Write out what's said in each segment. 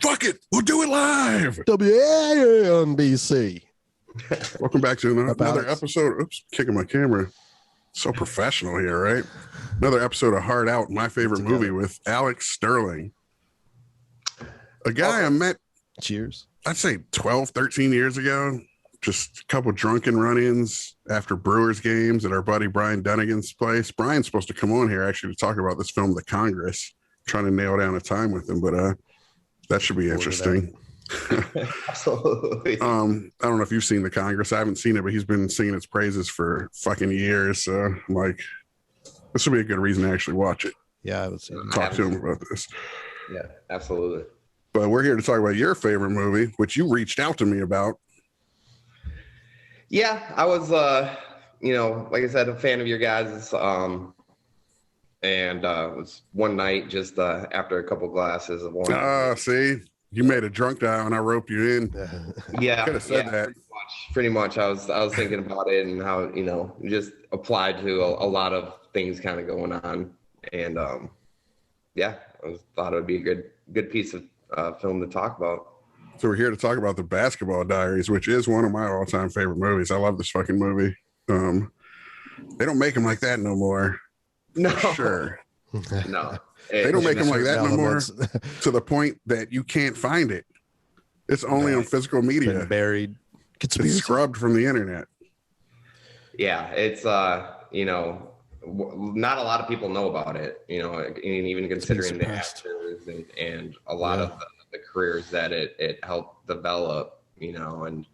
Fuck it, we'll do it live. WNBC. Welcome back to another episode. Oops, kicking my camera. So professional here, right? Another episode of Hard Out, my favorite movie with Alex Sterling. A guy I met, cheers, I'd say 12, 13 years ago. Just a couple drunken run-ins after Brewers games at our buddy Brian Dunnigan's place. Brian's supposed to come on here actually to talk about this film, The Congress. Trying to nail down a time with him, but that should be interesting. Absolutely. I don't know if you've seen The Congress. I haven't seen it, but he's been singing its praises for fucking years. So I'm like, this would be a good reason to actually watch it. Yeah, I would say talk to him about this. Yeah, absolutely. But we're here to talk about your favorite movie, which you reached out to me about. Yeah, I was, like I said, a fan of your guys'. And it was one night just after a couple glasses of wine. See, you made a drunk dial and I roped you in. Yeah, could have said that. Pretty much. I was thinking about it and how just applied to a lot of things kind of going on, and I thought it would be a good piece of film to talk about. So we're here to talk about the Basketball Diaries, which is one of my all-time favorite movies. I love this fucking movie. They don't make them like that no more. No, sure. No, they don't make them like that no more. To the point that you can't find it. It's only on physical media. Been buried. It's scrubbed from the internet. Yeah, it's not a lot of people know about it. Even considering the actors and a lot of the careers that it helped develop. And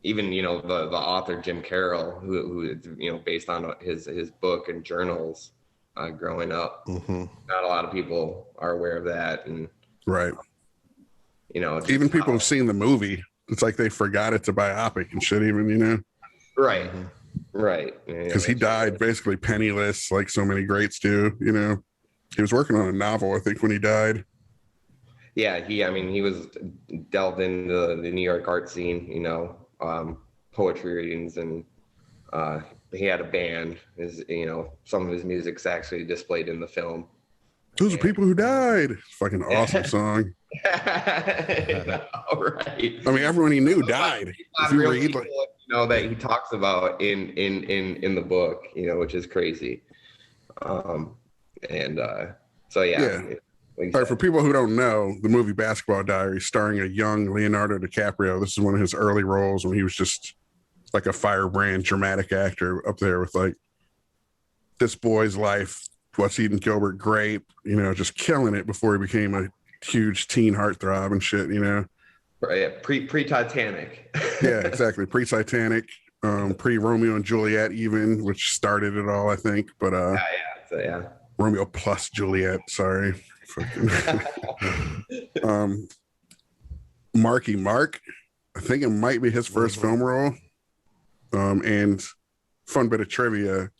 even the author Jim Carroll, who based on his book and journals growing up, not a lot of people are aware of that, and right, even people who've seen the movie, it's like they forgot it's a biopic and shit. Even right, right, because he died basically penniless, like so many greats do. He was working on a novel, I think, when he died. Yeah, he was delved into the New York art scene, poetry readings, and he had a band. Some of his music's actually displayed in the film. Those are people who died. Fucking awesome song. Right. I mean, everyone he knew died. If you read, that he talks about in the book, which is crazy. So yeah. All right, for people who don't know, the movie Basketball Diaries, starring a young Leonardo DiCaprio. This is one of his early roles when he was just like a firebrand dramatic actor up there with like This Boy's Life, What's Eating Gilbert Grape, just killing it before he became a huge teen heartthrob and shit, Right, pre-Titanic. Yeah, exactly. Pre-Titanic, pre-Romeo and Juliet even, which started it all, I think. But yeah. Romeo plus Juliet, sorry. Marky Mark, I think it might be his first film role. And fun bit of trivia,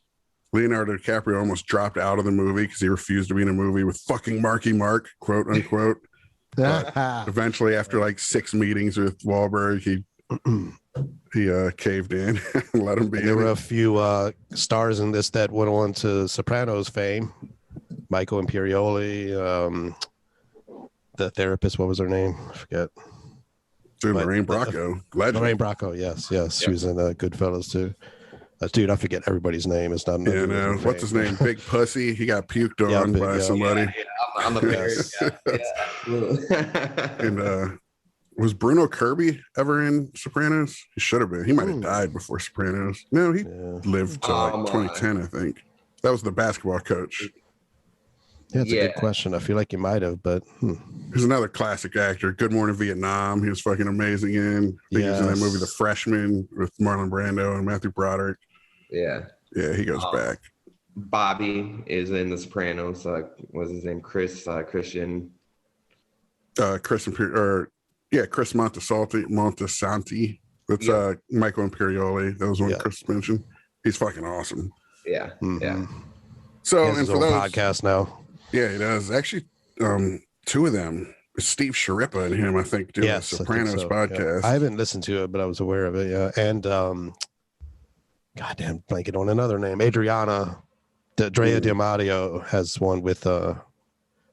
Leonardo DiCaprio almost dropped out of the movie because he refused to be in a movie with fucking Marky Mark, quote unquote. But eventually, after like 6 meetings with Wahlberg, he caved in and let him be. There were a few stars in this that went on to Sopranos fame. Michael Imperioli, the therapist, what was her name? I forget. Dude, Lorraine Bracco. Legend. Lorraine Bracco, yes. She was in Goodfellas too. Dude, I forget everybody's name. It's not. Yeah, no. What's his name? Big Pussy. He got puked on by somebody. Yeah, on the parody. And was Bruno Kirby ever in Sopranos? He should have been. He might have died before Sopranos. No, he lived to like 2010, I think. That was the basketball coach. Yeah, it's a good question. I feel like he might have, but he's another classic actor. Good Morning Vietnam. He was fucking amazing in. I think he was in that movie The Freshman with Marlon Brando and Matthew Broderick. Yeah. Yeah, he goes back. Bobby is in The Sopranos. What's his name? Chris Montesanti. That's Michael Imperioli. That was one Chris mentioned. He's fucking awesome. Yeah. Yeah. So, and for those podcast now. Yeah, he does. Actually, 2 of them, Steve Sharippa and him, I think, do a Sopranos podcast. Yeah. I haven't listened to it, but I was aware of it. Yeah, and goddamn, blanket on another name, Adriana Drea Diamadio has one with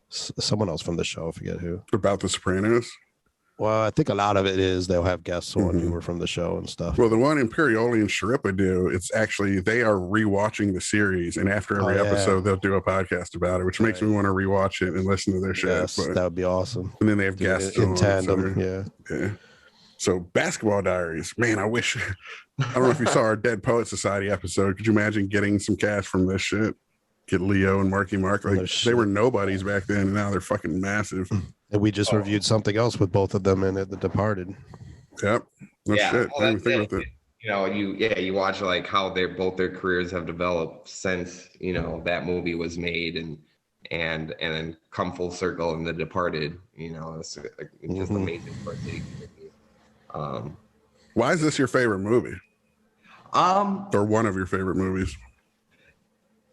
someone else from the show. I forget who. About The Sopranos. Well, I think a lot of it is they'll have guests on who were from the show and stuff. Well, the one Imperioli and Sharippa do, it's actually they are rewatching the series, and after every episode, they'll do a podcast about it, which makes me want to rewatch it and listen to their shit. Yes, that would be awesome. And then they have guests in tandem. Yeah. So, Basketball Diaries, man, I wish. I don't know if you saw our Dead Poet Society episode. Could you imagine getting some cash from this shit? Get Leo and Marky Mark. Like they were nobodies back then, and now they're fucking massive. And we just reviewed something else with both of them in it, The Departed. Yep. No shit. Well, that's it. You know, you watch like how their careers have developed since, you know, that movie was made and then come full circle in The Departed. You know, it's just amazing for a why is this your favorite movie? Or one of your favorite movies?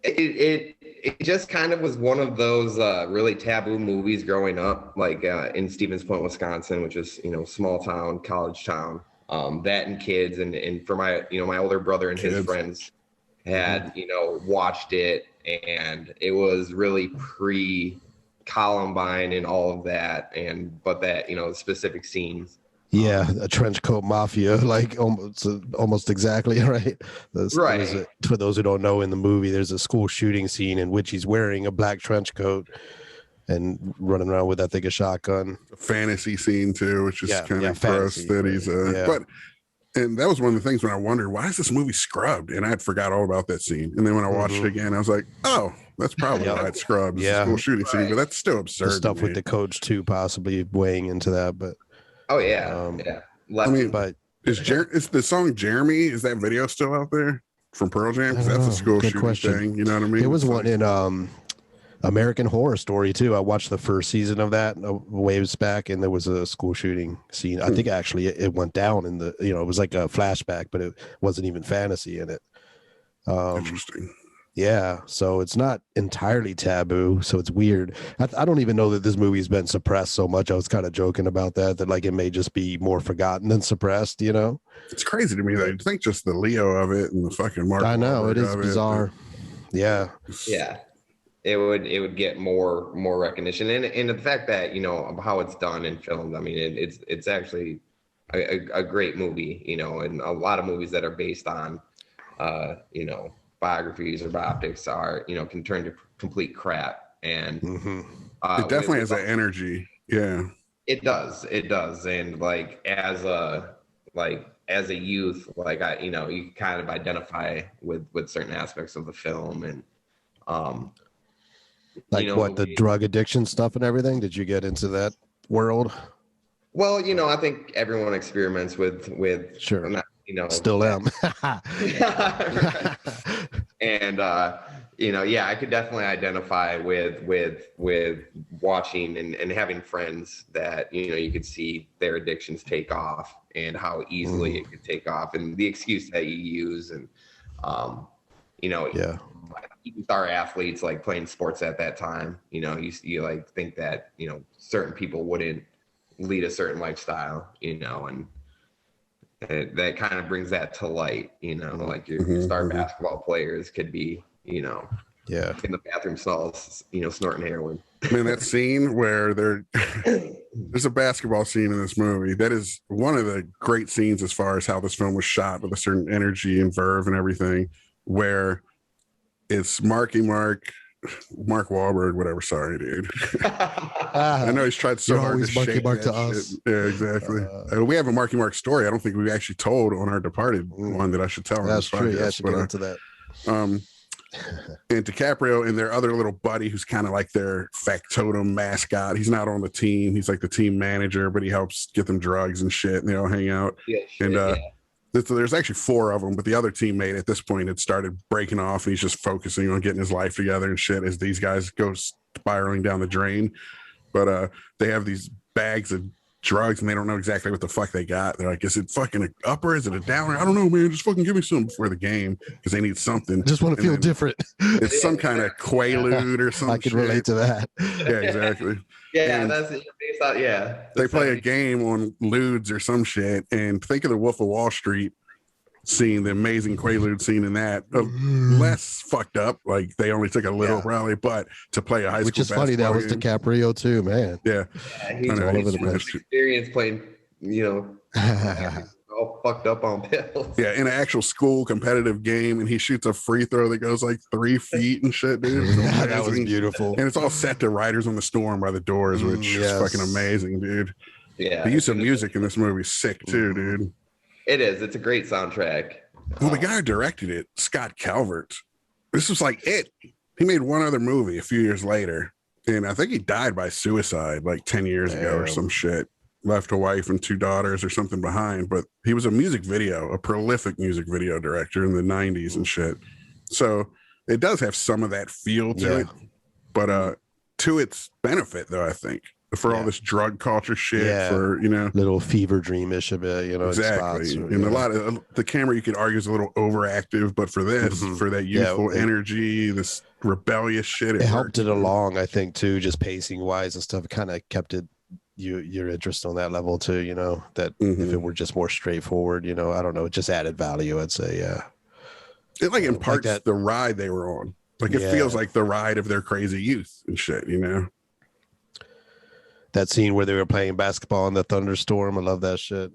It just kind of was one of those really taboo movies growing up, like in Stevens Point, Wisconsin, which is, you know, small town, college town. That and kids and for my, you know, my older brother and his friends had, you know, watched it, and it was really pre-Columbine and all of that, but that, you know, specific scenes. Yeah, a trench coat mafia, like almost exactly right. Right. For those who don't know, in the movie, there's a school shooting scene in which he's wearing a black trench coat and running around with, I think, a shotgun. A fantasy scene too, which is kind of gross that he's. And that was one of the things when I wondered, why is this movie scrubbed? And I forgot all about that scene. And then when I watched it again, I was like, oh, that's probably why it's scrubbed. It's a school shooting scene, but that's still absurd. The stuff with the coach too, possibly weighing into that, but. Oh yeah, I mean, but is the song "Jeremy"? Is that video still out there from Pearl Jam? Because that's a school shooting thing. You know what I mean? There was one in American Horror Story too. I watched the first season of that waves back, and there was a school shooting scene. I think actually it went down in the, you know, it was like a flashback, but it wasn't even fantasy in it. Interesting. Yeah, so it's not entirely taboo, so it's weird. I don't even know that this movie's been suppressed so much. I was kind of joking about that like it may just be more forgotten than suppressed, you know? It's crazy to me that I think just the Leo of it and the fucking Mark. I know, it is bizarre. Yeah. Yeah. It would get more recognition. And the fact that, you know, how it's done and filmed, I mean, it's actually a great movie, you know, and a lot of movies that are based on, you know, biographies or biopics are, you know, can turn to complete crap. And it definitely has that energy. Yeah, it does. And like as a youth, like you know, you kind of identify with certain aspects of the film. And like, you know, what, the drug addiction stuff and everything. Did you get into that world? Well, you know, I think everyone experiments with sure. Not, you know, still am. And you know, yeah, I could definitely identify with watching and having friends that, you know, you could see their addictions take off and how easily it could take off, and the excuse that you use, and you know, even star athletes like playing sports at that time, you know, you like think that, you know, certain people wouldn't lead a certain lifestyle, you know, and that kind of brings that to light, you know, like your star basketball players could be, you know, in the bathroom stalls, you know, snorting heroin. Man, that scene where there's a basketball scene in this movie that is one of the great scenes as far as how this film was shot, with a certain energy and verve and everything, where it's Marky Mark Wahlberg, whatever. Sorry, dude. I know he's tried so hard to shake Mark to shit. us. Yeah, exactly. We have a Marky Mark story. I don't think we've actually told on our Departed one that I should tell. That's true. Podcast, yeah, I should get into that. And DiCaprio and their other little buddy, who's kind of like their factotum mascot. He's not on the team. He's like the team manager, but he helps get them drugs and shit, and they all hang out. There's actually 4 of them, but the other teammate at this point had started breaking off, and he's just focusing on getting his life together and shit as these guys go spiraling down the drain. But they have these bags of drugs, and they don't know exactly what the fuck they got. They're like, is it fucking an upper? Is it a downer? I don't know, man. Just fucking give me some before the game, because they need something. I just want to feel different. It's some kind of Quaalude or something. I can relate to that. Yeah, exactly. Yeah, that's based on, They play a game on Ludes or some shit, and think of the Wolf of Wall Street, scene, the amazing Quaalude scene in that, less fucked up. Like they only took a little probably, but to play a high school, which is funny. That was game, DiCaprio too, man. Yeah, he's all over the place. Experience playing, all fucked up on pills. Yeah, in an actual school competitive game, and he shoots a free throw that goes like 3 feet and shit, dude. That was beautiful. And it's all set to Riders on the Storm by the Doors, which is fucking amazing, dude. Yeah, the use of music in this movie is sick too, dude. It is. It's a great soundtrack. Well, the guy who directed it, Scott Kalvert, this was like it. He made one other movie a few years later, and I think he died by suicide like 10 years ago or some shit. Left a wife and 2 daughters or something behind, but he was a prolific music video director in the 90s and shit. So it does have some of that feel to it, but to its benefit, though, I think. For all this drug culture shit, for little fever dreamish a bit, exactly. Spots, and a lot of the camera, you could argue, is a little overactive, but for this, for that youthful energy, this rebellious shit, it helped it along. I think too, just pacing wise and stuff. It kind of kept it your interest on that level too. That if it were just more straightforward, I don't know, it just added value. I'd say, it like imparts the ride they were on. Like it feels like the ride of their crazy youth and shit. That scene where they were playing basketball in the thunderstorm. I love that shit.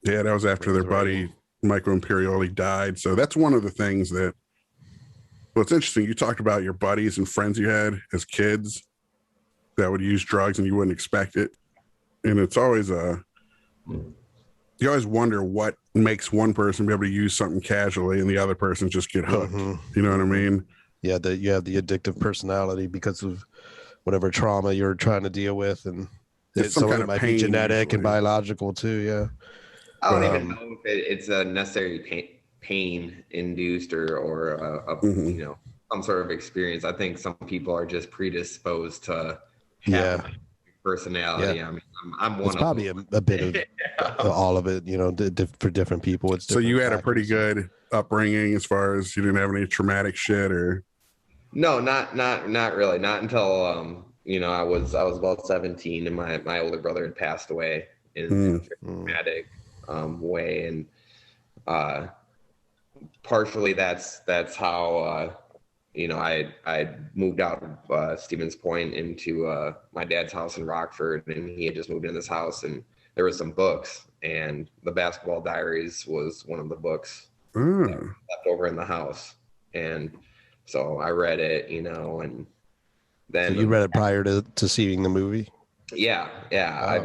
Yeah, that was after their buddy Michael Imperioli died. So that's one of the things that, well, it's interesting. You talked about your buddies and friends you had as kids that would use drugs and you wouldn't expect it. And it's always you always wonder what makes one person be able to use something casually and the other person just get hooked. You know what I mean? Yeah, you have the addictive personality because of whatever trauma you're trying to deal with, and some kind of might be genetic and biological too. Yeah, I don't even know if it's a necessary pain induced or some sort of experience. I think some people are just predisposed to have personality. I mean, I'm one. It's probably a bit of all of it. For different people. It's so you had a pretty good upbringing as far as you didn't have any traumatic shit or. No, not really. Not until I was about 17 and my older brother had passed away in a traumatic way, and partially that's how I moved out of Stevens Point into my dad's house in Rockford, and he had just moved in this house, and there was some books, and the Basketball Diaries was one of the books that were left over in the house, and so I read it, and then you read it prior to seeing the movie. Yeah. I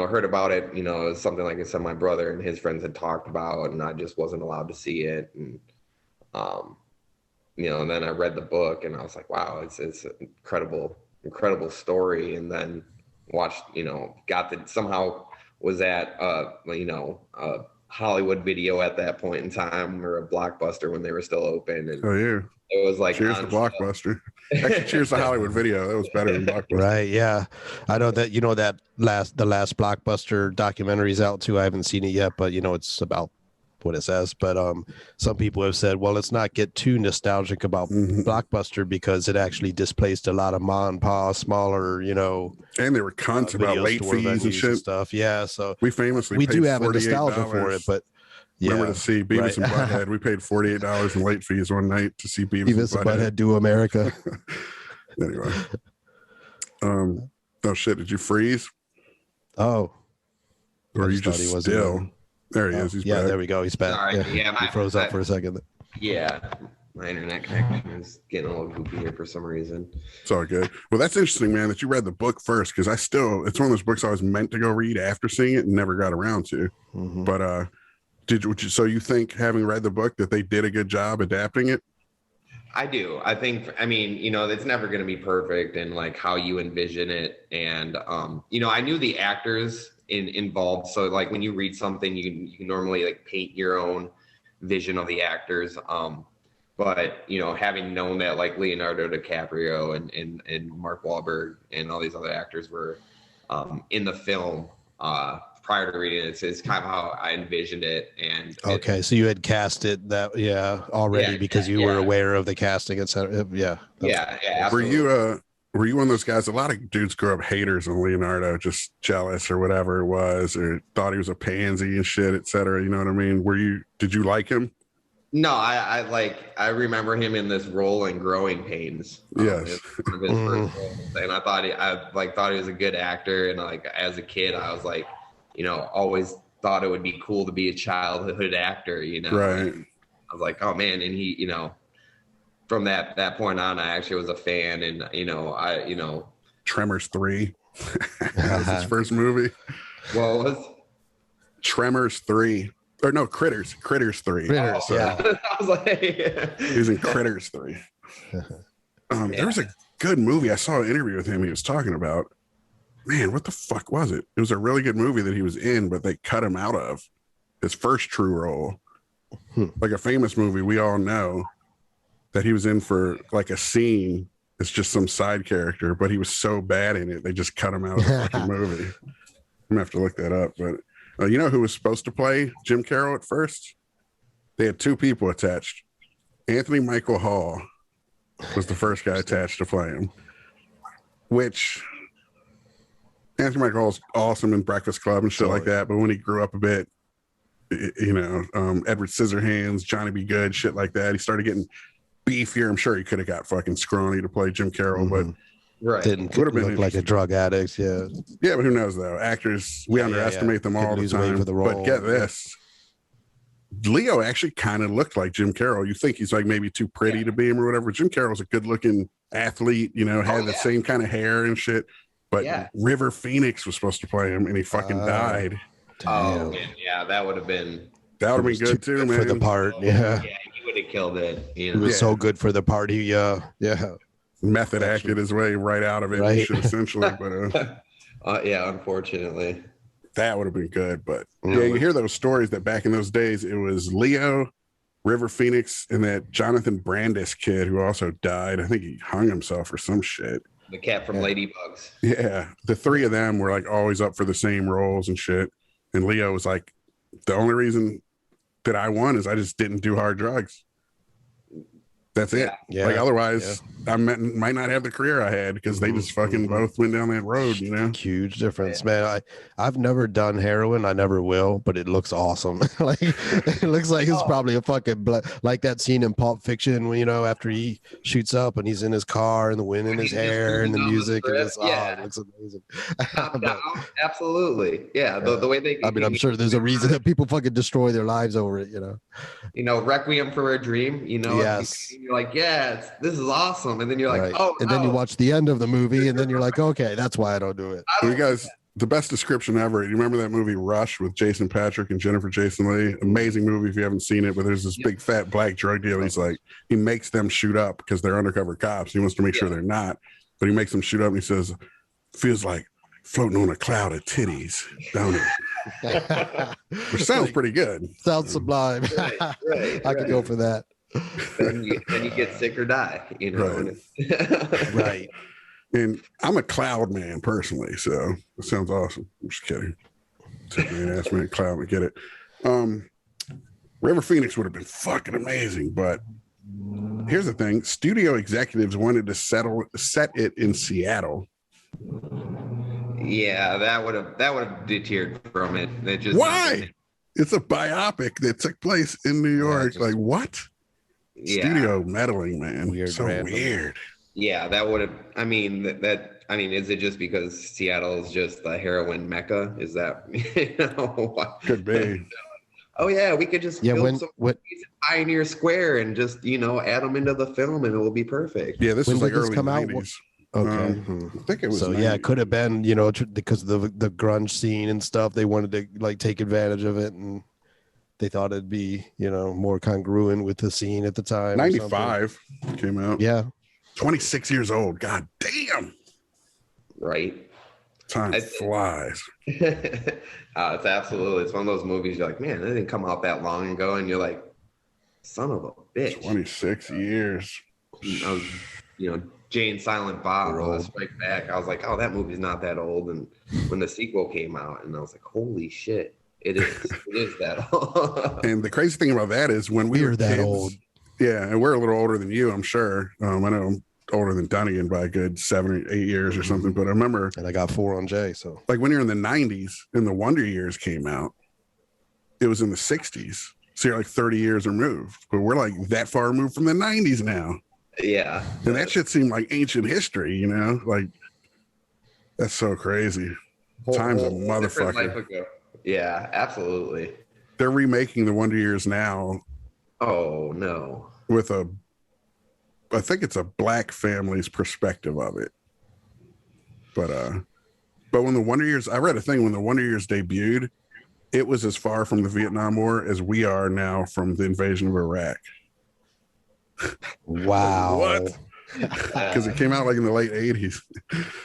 heard about it. It was something like I said, my brother and his friends had talked about, and I just wasn't allowed to see it. And and then I read the book, and I was like, wow, it's an incredible story. And then watched, somehow was at Hollywood Video at that point in time, or a Blockbuster when they were still open. And it was like, cheers to Blockbuster. Actually, cheers to Hollywood Video. That was better than Blockbuster. Right? Yeah, I know that. The last Blockbuster documentary's out too. I haven't seen it yet, but it's about what it says. But some people have said, well, let's not get too nostalgic about Blockbuster because it actually displaced a lot of mom and pop, smaller, and they were cunts about late fees and shit and stuff. Yeah, so we famously we do have a nostalgia for it, but. Remember to see Beavis and Butthead. We paid $48 in late fees one night to see Beavis and Butthead do America. Anyway. Oh shit, did you freeze? Oh. Or are you just still? There he is. He's back. There we go. He's back. Sorry. He froze up for a second. Yeah. My internet connection is getting a little goofy here for some reason. It's all good. Well, that's interesting, man, that you read the book first, because it's one of those books I was meant to go read after seeing it and never got around to. But so you think, having read the book, that they did a good job adapting it? I do. I think, it's never going to be perfect and like how you envision it. And, I knew the actors involved. So like when you read something, you can normally like paint your own vision of the actors. But, having known that like Leonardo DiCaprio and Mark Wahlberg and all these other actors were in the film, prior to reading it, it's kind of how I envisioned it. And so you had cast it already because you were aware of the casting, etc. Yeah. Yeah. Were you were you one of those guys? A lot of dudes grew up haters on Leonardo, just jealous or whatever it was, or thought he was a pansy and shit, et cetera. You know what I mean? Did you like him? No, I remember him in this role in Growing Pains. Yes. One of his first roles. And I thought he was a good actor. And like, as a kid, I was like, always thought it would be cool to be a childhood actor, Right. I was like, oh man. And he, from that point on, I actually was a fan. And, Tremors 3. That was his first movie. What was Tremors 3. Or no, Critters 3. Critters, yeah. I was like, he was in Critters 3. There was a good movie. I saw an interview with him. He was talking about, man, what the fuck was it? It was a really good movie that he was in, but they cut him out of his first true role. Like a famous movie we all know that he was in for like a scene. It's just some side character, but he was so bad in it, they just cut him out of the fucking movie. I'm gonna have to look that up, but you know who was supposed to play Jim Carroll at first? They had two people attached. Anthony Michael Hall was the first guy attached to play him, which Anthony Michael Hall's awesome in Breakfast Club and shit like that. But when he grew up a bit, Edward Scissorhands, Johnny Be Good, shit like that, he started getting beefier. I'm sure he could have got fucking scrawny to play Jim Carroll, but didn't look like a drug addict. Yeah, but who knows though? Actors, we underestimate them all the time. But get this, Leo actually kind of looked like Jim Carroll. You think he's like maybe too pretty to be him or whatever. Jim Carroll's a good-looking athlete. Had the same kind of hair and shit. But River Phoenix was supposed to play him, and he fucking died. Oh man, yeah, that would have been good too, man. For the part, yeah, he would have killed it. He was so good for the part. He, method acted his way right out of it, essentially. But unfortunately, that would have been good. But you hear those stories that back in those days it was Leo, River Phoenix, and that Jonathan Brandis kid who also died. I think he hung himself or some shit. The cat from Ladybugs. Yeah, the three of them were like always up for the same roles and shit. And Leo was like, the only reason that I won is I just didn't do hard drugs. That's it. Yeah. Like otherwise, I might not have the career I had because they just fucking both went down that road. Huge difference, man. I've never done heroin. I never will, but it looks awesome. Like it looks like it's probably a fucking like that scene in Pulp Fiction when after he shoots up and he's in his car and the wind in his hair and the music and it looks amazing. Absolutely, yeah. The way they. I'm sure there's a reason that people fucking destroy their lives over it. Requiem for a Dream. Yes. You're like, this is awesome, and then you're like, then you watch the end of the movie, and then you're like, okay, that's why I don't do it. You guys, the best description ever. You remember that movie Rush with Jason Patrick and Jennifer Jason Leigh? Amazing movie if you haven't seen it. But there's this big fat black drug dealer. He's like, he makes them shoot up because they're undercover cops. He wants to make sure they're not, but he makes them shoot up, and he says, "Feels like floating on a cloud of titties, don't it?" Which sounds pretty good. Sounds sublime. I could go for that. Then you get sick or die, Right. And I'm a cloud man personally, so it sounds awesome. I'm just kidding. Ass man, cloud man, get it. River Phoenix would have been fucking amazing, but here's the thing: studio executives wanted to set it in Seattle. Yeah, that would have deterred from it. Why? It's a biopic that took place in New York. Like what? Studio meddling, man. Weird. Yeah, that would have. I mean, is it just because Seattle is just the heroin mecca? Is that Could be. Oh yeah, we could just film some Pioneer Square and just add them into the film and it will be perfect. Yeah, this was like early 90s. Okay. I think it was. So 90s. It could have been because of the grunge scene and stuff. They wanted to like take advantage of it and. They thought it'd be, more congruent with the scene at the time. 95 came out. Yeah. 26 years old. God damn. Right. Time flies. It's absolutely. It's one of those movies you're like, man, that didn't come out that long ago. And you're like, son of a bitch. 26 years. I was, Jane Silent Bob, Strike Back. I was like, oh, that movie's not that old. And when the sequel came out, and I was like, holy shit. It is that old. And the crazy thing about that is when we were that kids, old. Yeah, and we're a little older than you, I'm sure. I know I'm older than Dunnigan by a good 7 or 8 years or something. But I remember, and I got 4 on Jay. So like when you're in the 90s and the Wonder Years came out, it was in the 60s. So you're like 30 years removed, but we're like that far removed from the 90s now. Yeah. And that shit seemed like ancient history, you know? Like, that's so crazy. Time's a motherfucker. Life ago. Yeah, absolutely. They're remaking the Wonder Years now. Oh, no. With I think it's a black family's perspective of it. But when the Wonder Years, I read a thing when the Wonder Years debuted, it was as far from the Vietnam War as we are now from the invasion of Iraq. Wow. What? Because it came out like in the late 80s.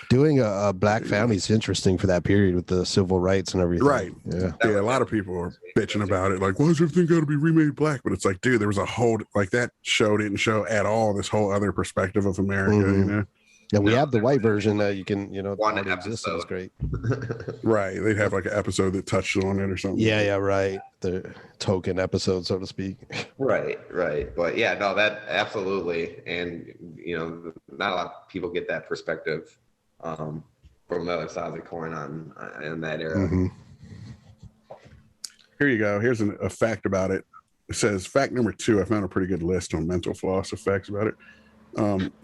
Doing a black family is interesting for that period with the civil rights and everything. Right. Yeah. A lot of people are bitching about it. Like, why does everything got to be remade black? But it's like, dude, there was a whole, like that show didn't show at all this whole other perspective of America, you know? And we have the white version that you can, you know, one episode is great. Right. They'd have like an episode that touched on it or something. Yeah, right. The token episode, so to speak. Right. But yeah, no, that absolutely. And, you know, not a lot of people get that perspective from the other side of the coin in that era. Here you go. Here's a fact about it. It says, fact number 2, I found a pretty good list on mental floss of facts about it.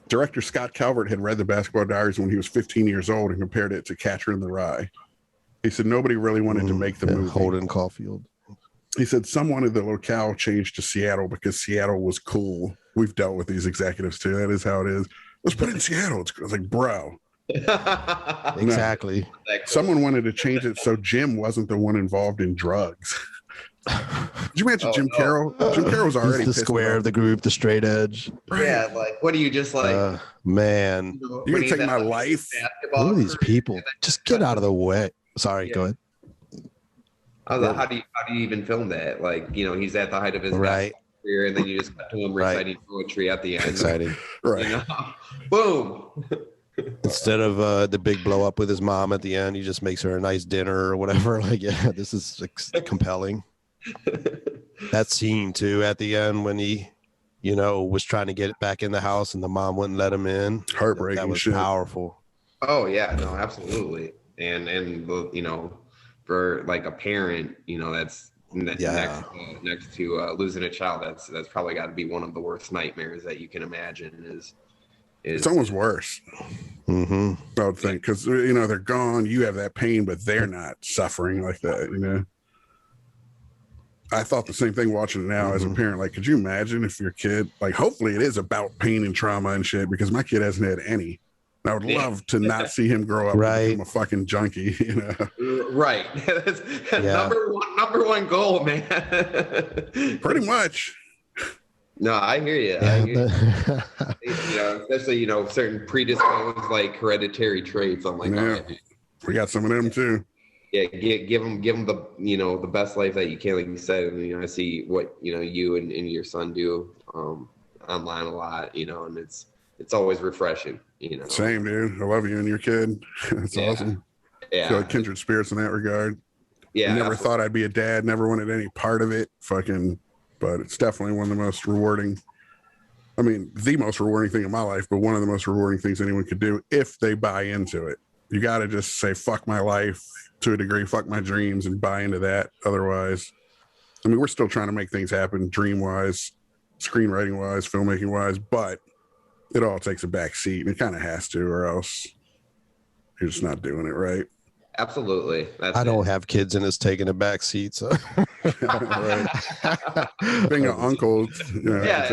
Director Scott Kalvert had read the Basketball Diaries when he was 15 years old and compared it to Catcher in the Rye. He said nobody really wanted to make the movie. Holden Caulfield. He said some wanted the locale changed to Seattle because Seattle was cool. We've dealt with these executives too. That is how it is. Let's put it in Seattle. It's like, bro. Exactly. No. Someone wanted to change it so Jim wasn't the one involved in drugs. Could you imagine Jim Carroll? Jim Carroll was already the square of the group, the straight edge. Yeah, like what are you just like? Man, you're gonna take my life. Who are these people? Just get out of the way. Sorry, go ahead. I was like, how do you even film that? Like, you know, he's at the height of his career, and then you just cut to him reciting poetry at the end. Exciting, right? You know? Boom. Instead of the big blow up with his mom at the end, he just makes her a nice dinner or whatever. Like, yeah, this is compelling. That scene too at the end when he, you know, was trying to get back in the house and the mom wouldn't let him in. Heartbreaking. That was powerful. Oh yeah, no, absolutely. And you know, for like a parent, you know, that's next to losing a child. That's probably got to be one of the worst nightmares that you can imagine. Is it's almost worse. I would think, because you know they're gone. You have that pain, but they're not suffering like that. You know. I thought the same thing watching it now as a parent. Like, could you imagine if your kid, like, hopefully it is about pain and trauma and shit, because my kid hasn't had any. And I would love to not see him grow up and become a fucking junkie, you know? Right. That's number one goal, man. Pretty much. No, I hear you. Yeah, I hear you. You know, especially, you know, certain predisposed, like, hereditary traits. I'm like, we got some of them too. Yeah, give them the, you know, the best life that you can, like you said. And you know, I see what, you know, you and your son do online a lot, you know, and it's always refreshing, you know. Same, dude. I love you and your kid. It's awesome. Yeah, feel like kindred spirits in that regard. Yeah, I never thought I'd be a dad. Never wanted any part of it. But it's definitely one of the most rewarding. I mean, the most rewarding thing in my life, but one of the most rewarding things anyone could do if they buy into it. You got to just say, fuck my life to a degree, fuck my dreams, and buy into that. Otherwise, I mean, we're still trying to make things happen dream-wise, screenwriting-wise, filmmaking-wise, but it all takes a back seat, and it kind of has to, or else you're just not doing it right. Absolutely. I don't have kids and it's taking a back seat, so being an uncle, you got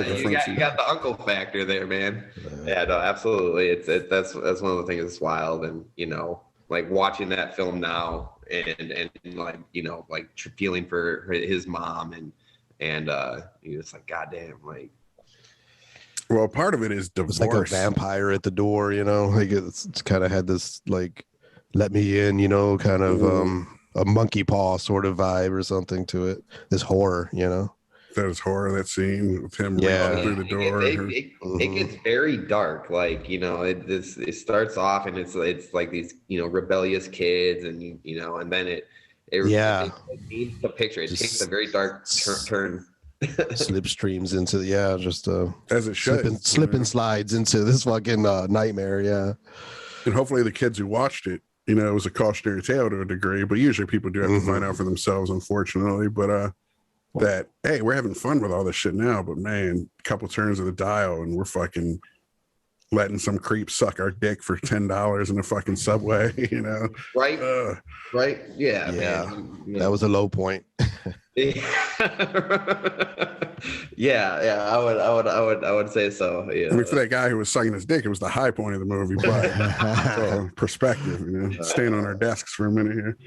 the uncle factor there, man. Yeah, no, absolutely. That's one of the things that's wild, and you know, like watching that film now, and like, you know, like feeling for his mom, and you're just like, goddamn, like. Well, part of it is divorce. It's like a vampire at the door, you know. Like it's kind of had this like, let me in, you know, kind of a monkey paw sort of vibe or something to it. This horror, you know. That is horror, that scene with him running through the door. It gets very dark. Like, you know, it starts off and it's like these, you know, rebellious kids, and you know, and then it paints the picture. It takes a very dark turn slipstreams into just as it should, slipping slides into this fucking nightmare. Yeah, and hopefully the kids who watched it, it was a cautionary tale to a degree, but usually people do have to find out for themselves, unfortunately. But that, hey, we're having fun with all this shit now, but man, a couple turns of the dial and we're fucking letting some creep suck our dick for $10 in a fucking Subway, Right. Right. Yeah. Man. That was a low point. Yeah. I would say so. Yeah. I mean, for that guy who was sucking his dick, it was the high point of the movie, but so, perspective, staying on our desks for a minute here.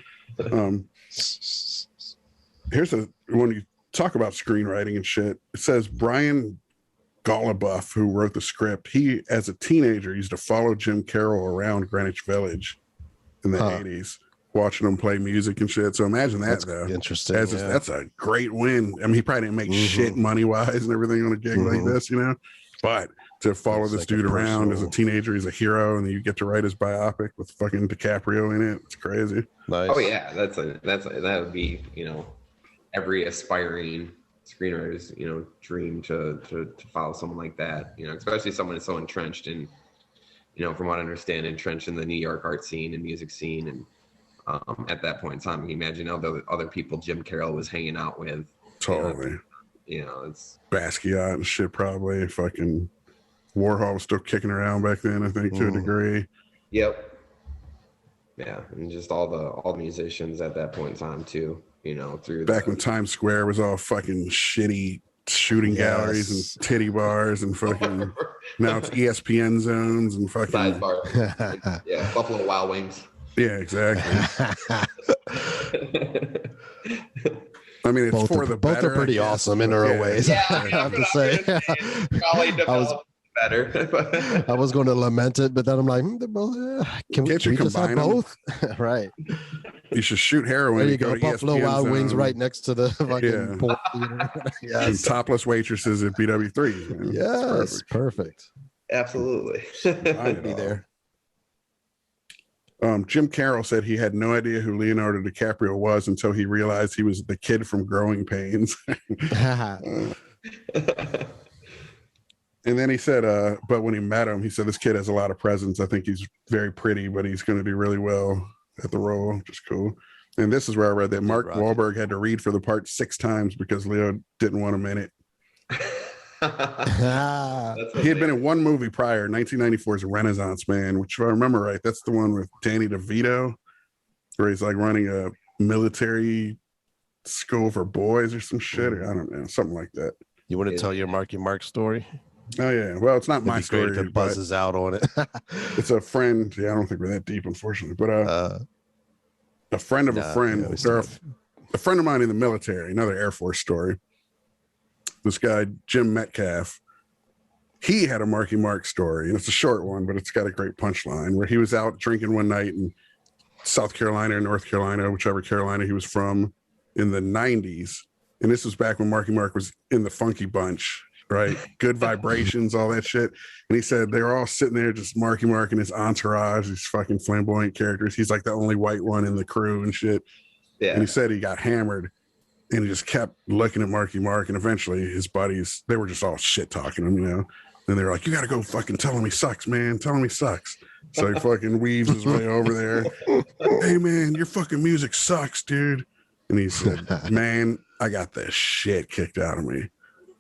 Here's when you talk about screenwriting and shit, it says Brian Goluboff, who wrote the script, he, as a teenager, used to follow Jim Carroll around Greenwich Village in the 80s, watching him play music and shit. So imagine that, though. Interesting. That's a great win. I mean, he probably didn't make shit money-wise and everything on a gig like this, but to follow this dude around as a teenager, he's a hero, and then you get to write his biopic with fucking DiCaprio in it. It's crazy. Nice. Oh yeah, that would be, every aspiring screenwriter's dream to follow someone like that, especially someone that's so entrenched in, from what I understand, entrenched in the New York art scene and music scene, and at that point in time, you imagine all the other people Jim Carroll was hanging out with. Totally. It's Basquiat and shit, probably. Fucking Warhol was still kicking around back then, I think, to a degree. Yep. Yeah, and just all the musicians at that point in time too. Through back when Times Square was all fucking shitty shooting galleries and titty bars and fucking now it's ESPN zones and fucking sidebar. Yeah, Buffalo Wild Wings. Yeah, exactly. I mean, it's for the better. Both are pretty awesome in their own ways. Yeah, I have to say. I was going to lament it, but then I'm like, they're both. Can we just have both? Right. You should shoot heroin. There you go. Buffalo Wild Wings right next to the fucking port theater. Yes. And topless waitresses at BW3. Yes, perfect. Absolutely. I'd be there. Jim Carroll said he had no idea who Leonardo DiCaprio was until he realized he was the kid from Growing Pains. And then he said, but when he met him, he said, this kid has a lot of presence. I think he's very pretty, but he's going to do really well at the role, which is cool. And this is where I read that Mark Wahlberg had to read for the part 6 times because Leo didn't want him in it. He had been in one movie prior, 1994's Renaissance Man, which, if I remember right, that's the one with Danny DeVito, where he's like running a military school for boys or some shit, or I don't know, something like that. You want to tell your Marky Mark story? Oh yeah, well, it's not my story. If it buzzes out on it. It's a friend. Yeah, I don't think we're that deep, unfortunately, but a friend of a friend. A friend of mine in the military, another Air Force story. This guy, Jim Metcalf, he had a Marky Mark story, and it's a short one, but it's got a great punchline, where he was out drinking one night in South Carolina or North Carolina, whichever Carolina he was from, in the 90s. And this was back when Marky Mark was in the Funky Bunch, right? Good Vibrations, all that shit. And he said they were all sitting there, just Marky Mark and his entourage, these fucking flamboyant characters. He's like the only white one in the crew and shit. Yeah. And he said he got hammered. And he just kept looking at Marky Mark, and eventually his buddies, they were just all shit talking him, And they were like, you got to go fucking tell him he sucks, man. Tell him he sucks. So he fucking weaves his way over there. Hey, man, your fucking music sucks, dude. And he said, man, I got the shit kicked out of me. And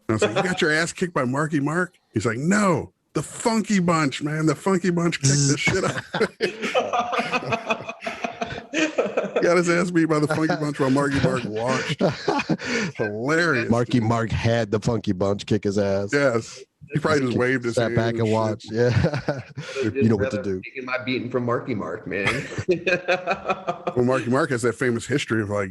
I was like, you got your ass kicked by Marky Mark? He's like, no, the Funky Bunch, man. The Funky Bunch kicked the shit out of me. Got his ass beat by the Funky Bunch while Marky Mark watched. Hilarious. Marky Mark had the Funky Bunch kick his ass. Yes. He probably just waved his hand. Sat back and watched. Yeah. You know what to do. Taking my beating from Marky Mark, man. Well, Marky Mark has that famous history of like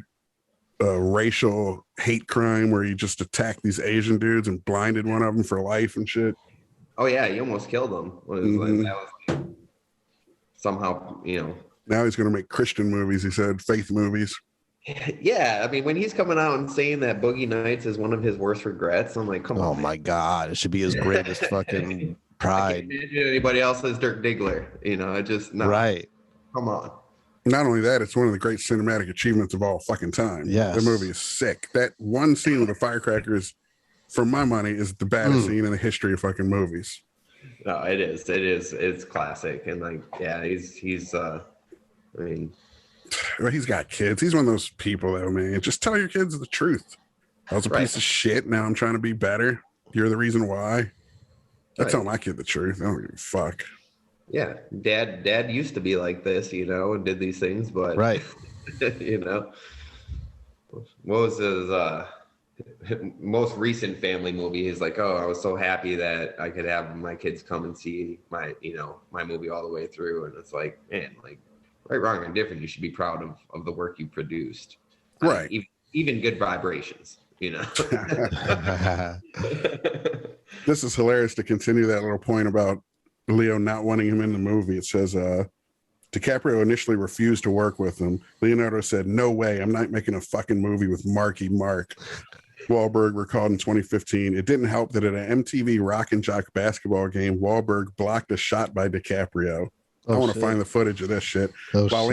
racial hate crime where he just attacked these Asian dudes and blinded one of them for life and shit. Oh, yeah. He almost killed them. That was like, somehow, Now he's going to make Christian movies, he said, faith movies. Yeah, I mean, when he's coming out and saying that Boogie Nights is one of his worst regrets, I'm like, come on. Oh, my God. It should be his greatest fucking pride. I can't imagine anybody else as Dirk Diggler. It just, no. Right. Come on. Not only that, it's one of the great cinematic achievements of all fucking time. Yes. The movie is sick. That one scene with the firecrackers for my money, is the baddest scene in the history of fucking movies. No, it is. It's classic, and like, yeah, he's. I mean, well, he's got kids. He's one of those people, though, man. Just tell your kids the truth. I was a piece of shit. Now I'm trying to be better. You're the reason why. I tell my kid the truth. I don't give a fuck. Yeah, dad used to be like this, you know, and did these things, but you know, what was his most recent family movie? He's like, oh, I was so happy that I could have my kids come and see my movie all the way through, and it's like, man, like, right, wrong, or indifferent, you should be proud of the work you produced, right? Even good vibrations, you know. This is hilarious to continue that little point about Leo not wanting him in the movie. It says DiCaprio initially refused to work with him. Leonardo said, no way, I'm not making a fucking movie with Marky Mark. Wahlberg recalled in 2015, it didn't help that at an MTV Rock and Jock basketball game, Wahlberg blocked a shot by DiCaprio. I want to find the footage of this shit. While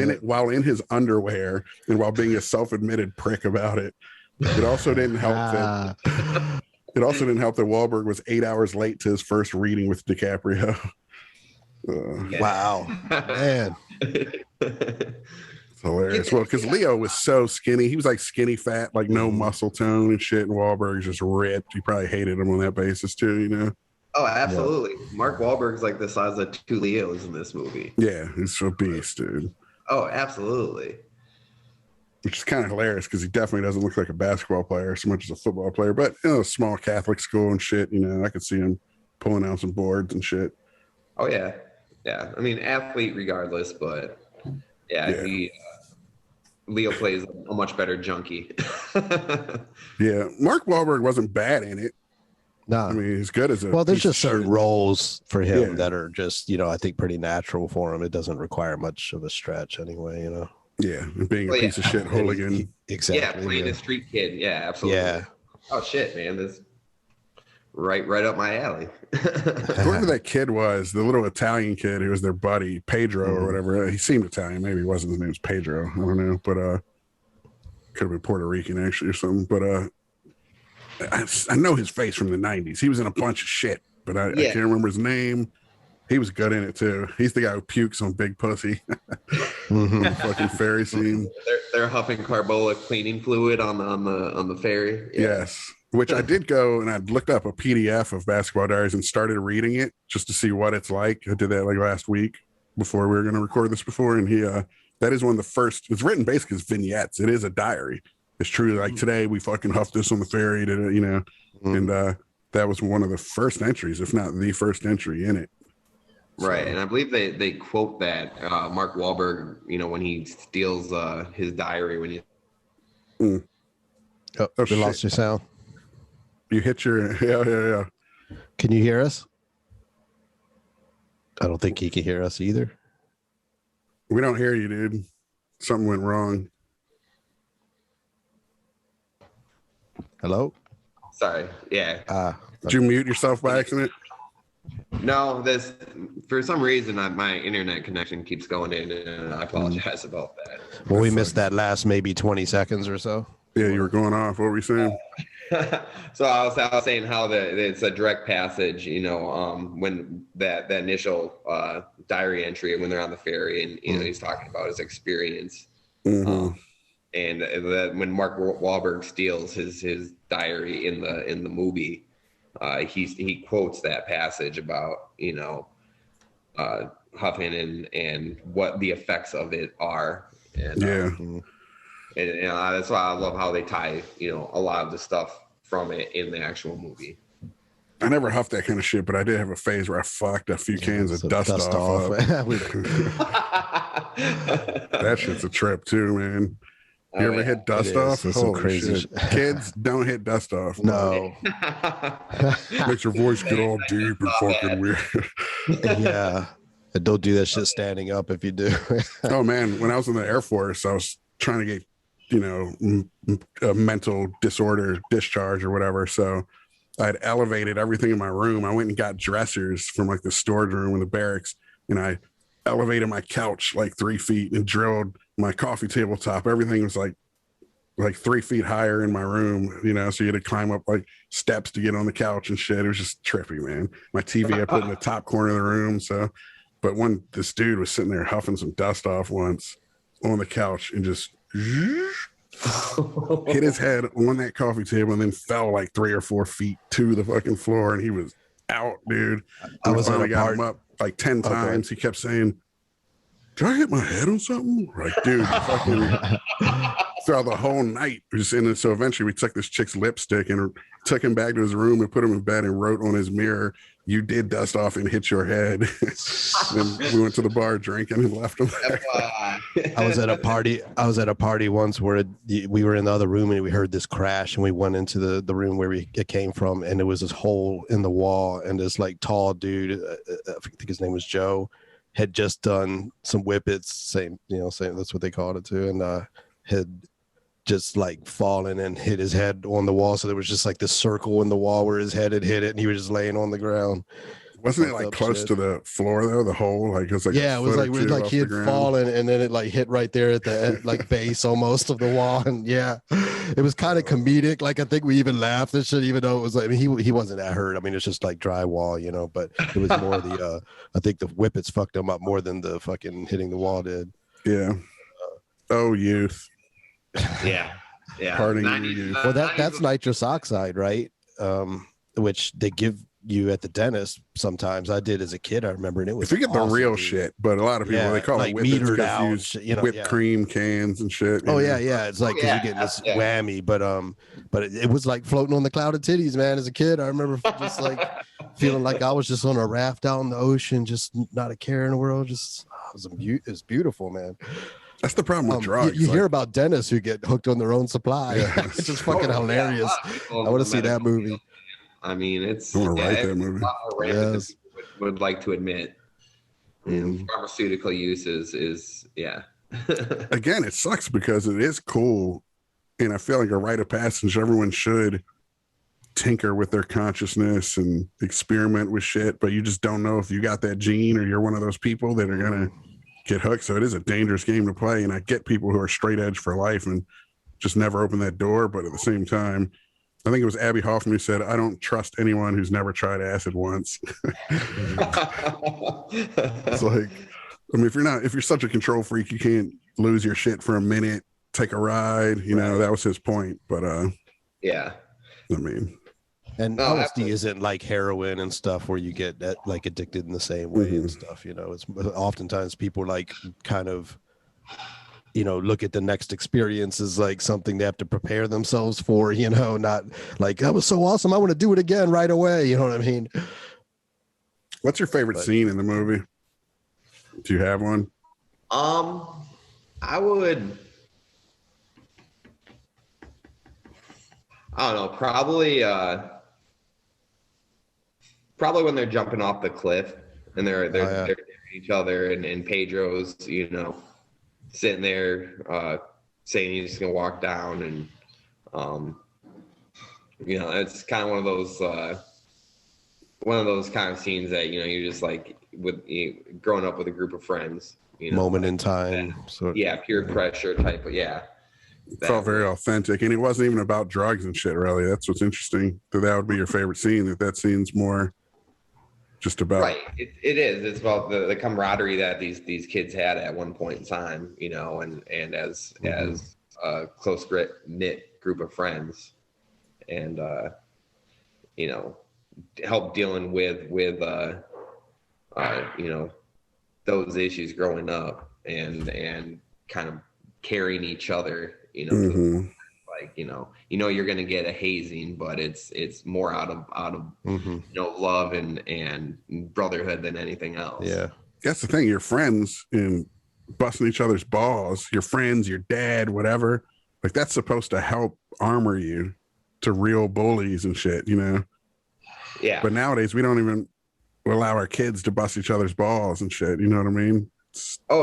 in his underwear and while being a self-admitted prick about it. It also didn't help that Wahlberg was 8 hours late to his first reading with DiCaprio. Wow, man. It's hilarious. Well, because Leo was so skinny. He was like skinny fat, like no muscle tone and shit. And Wahlberg's just ripped. He probably hated him on that basis too, you know? Oh, absolutely. Yeah. Mark Wahlberg's like the size of 2 Leos in this movie. Yeah, he's a beast, dude. Oh, absolutely. Which is kind of hilarious because he definitely doesn't look like a basketball player so much as a football player. But, you know, small Catholic school and shit, you know, I could see him pulling out some boards and shit. Oh, yeah. Yeah. I mean, athlete regardless, but yeah. Leo plays a much better junkie. Yeah. Mark Wahlberg wasn't bad in it. No. I mean, he's good as a. Well, there's just certain roles for him that are just, you know, I think pretty natural for him. It doesn't require much of a stretch anyway, you know. Yeah, and being a piece of shit hooligan. Exactly. Yeah, playing a street kid. Yeah, absolutely. Yeah. Oh shit, man, this right up my alley. Whoever that kid was, the little Italian kid who was their buddy, Pedro or whatever. He seemed Italian. Maybe he wasn't. His name was Pedro. I don't know, but could have been Puerto Rican actually or something. But I know his face from the '90s. He was in a bunch of shit, but I can't remember his name. He was good in it too. He's the guy who pukes on Big Pussy. Fucking ferry scene. They're huffing carbolic cleaning fluid on the ferry. Yeah. Yes, which I did go and I looked up a PDF of Basketball Diaries and started reading it just to see what it's like. I did that like last week before we were going to record this before, and that is one of the first. It's written basically as vignettes. It is a diary. It's true. Like today, we fucking huffed this on the ferry, you know, and that was one of the first entries, if not the first entry in it. Right, and I believe they quote that Mark Wahlberg, you know, when he steals his diary when you. You lost your sound. You hit your yeah. Can you hear us? I don't think he can hear us either. We don't hear you, dude. Something went wrong. Hello? Sorry. Yeah. Did you mute yourself by accident? No, for some reason my internet connection keeps going in, and I apologize about that. Well, we missed that last maybe 20 seconds or so. Yeah, you were going off. What were you saying? So I was saying how it's a direct passage, you know, when that initial diary entry when they're on the ferry, and you know he's talking about his experience, and that when Mark Wahlberg steals his diary in the movie, he quotes that passage about, you know, huffing and what the effects of it are, and and that's why I love how they tie, you know, a lot of the stuff from it in the actual movie. I never huffed that kind of shit, but I did have a phase where I fucked a few cans of dust off. That shit's a trip too, man. You ever hit dust off? It's some crazy shit. Kids, don't hit dust off. No. Makes your voice get all deep and fucking weird. Yeah. And don't do that shit standing up if you do. Oh, man. When I was in the Air Force, I was trying to get, you know, a mental disorder discharge or whatever. So I'd elevated everything in my room. I went and got dressers from like the storage room in the barracks, and I elevated my couch like 3 feet and drilled my coffee tabletop. Everything was like like 3 feet higher in my room, you know, so you had to climb up like steps to get on the couch and shit. It was just trippy, man. My TV I put in the top corner of the room. So, but this dude was sitting there huffing some dust off once on the couch and just hit his head on that coffee table and then fell like 3 or 4 feet to the fucking floor. And he was out, dude. I was finally got him up like 10 times. He kept saying, "Did I hit my head on something?" Like, dude, fucking throughout the whole night. So eventually we took this chick's lipstick and took him back to his room and put him in bed and wrote on his mirror, "You did dust off and hit your head." Then we went to the bar drinking and left him there. I was at a party once where we were in the other room and we heard this crash and we went into the room where it came from, and there was this hole in the wall, and this like tall dude, I think his name was Joe, had just done some whippets, same that's what they called it too, and had just like fallen and hit his head on the wall. So there was just like this circle in the wall where his head had hit it, and he was just laying on the ground. Wasn't it like close to the floor though? The hole, like it was like it was like he had fallen, and then it like hit right there at the like base almost of the wall, and it was kind of comedic. Like I think we even laughed and shit, even though it was like, I mean, he wasn't that hurt. I mean, it's just like drywall, you know. But it was more the I think the whippets fucked him up more than the fucking hitting the wall did. Yeah. Youth. Yeah. Parting youth. Well, that's nitrous oxide, right? Which they give you at the dentist sometimes. I did as a kid, I remember, and it was if you get awesome, the real dude. shit, but a lot of people they call like it whippets metered because out, whipped cream cans and shit. It's like because you're getting this whammy, but it was like floating on the cloud of titties, man. As a kid, I remember just like feeling like I was just on a raft out in the ocean, just not a care in the world. Just it was beautiful, man. That's the problem with drugs. You hear about dentists who get hooked on their own supply. It's just fucking hilarious. I want to see that movie. I mean, it's I want to write that movie. A lot more rampant than people would like to admit. And pharmaceutical use is Again, it sucks because it is cool, and I feel like a rite of passage. Everyone should tinker with their consciousness and experiment with shit, but you just don't know if you got that gene or you're one of those people that are gonna get hooked. So it is a dangerous game to play, and I get people who are straight edge for life and just never open that door. But at the same time, I think it was Abby Hoffman who said, "I don't trust anyone who's never tried acid once." It's like, I mean, if you're such a control freak, you can't lose your shit for a minute, take a ride, you know, that was his point. But I mean, and LSD isn't like heroin and stuff where you get that like addicted in the same way and stuff, you know. It's oftentimes people like kind of, you know, look at the next experience as like something they have to prepare themselves for, you know, not like that was so awesome, I want to do it again right away, you know what I mean? What's your favorite scene in the movie? Do you have one? I don't know, probably when they're jumping off the cliff and they're daring each other, and Pedro's, you know, sitting there saying he's just gonna walk down, and you know, it's kind of one of those kind of scenes that, you know, you're just like growing up with a group of friends, you know, moment in time, peer pressure type of it felt very authentic, and it wasn't even about drugs and shit, really. That's what's interesting, that would be your favorite scene, that scene's more just about it is. It's about the camaraderie that these kids had at one point in time, you know, and as a close knit group of friends, and you know, help dealing with you know, those issues growing up, and kind of carrying each other, you know, like, you know, you're going to get a hazing, but it's more out of you know, love and brotherhood than anything else. Yeah. That's the thing. Your friends and busting each other's balls, your friends, your dad, whatever, like that's supposed to help armor you to real bullies and shit, you know? Yeah. But nowadays we don't even allow our kids to bust each other's balls and shit. You know what I mean? It's you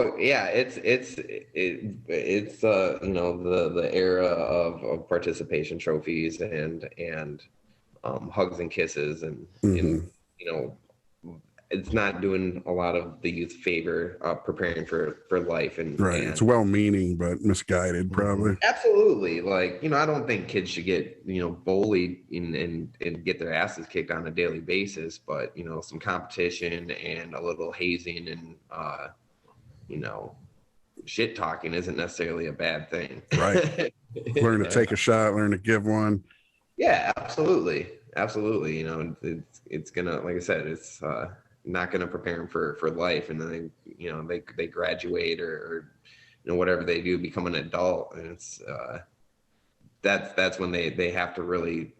know, the era of participation trophies and hugs and kisses, and you know, it's not doing a lot of the youth favor preparing for life. And it's well-meaning but misguided, probably. Absolutely. Like, I don't think kids should get bullied and get their asses kicked on a daily basis, but some competition and a little hazing and shit talking isn't necessarily a bad thing. Right. Learn to take a shot, learn to give one. Yeah, absolutely. It's gonna, like I said, it's not gonna prepare them for life, and then they graduate or whatever they do, become an adult, and it's that's when they have to really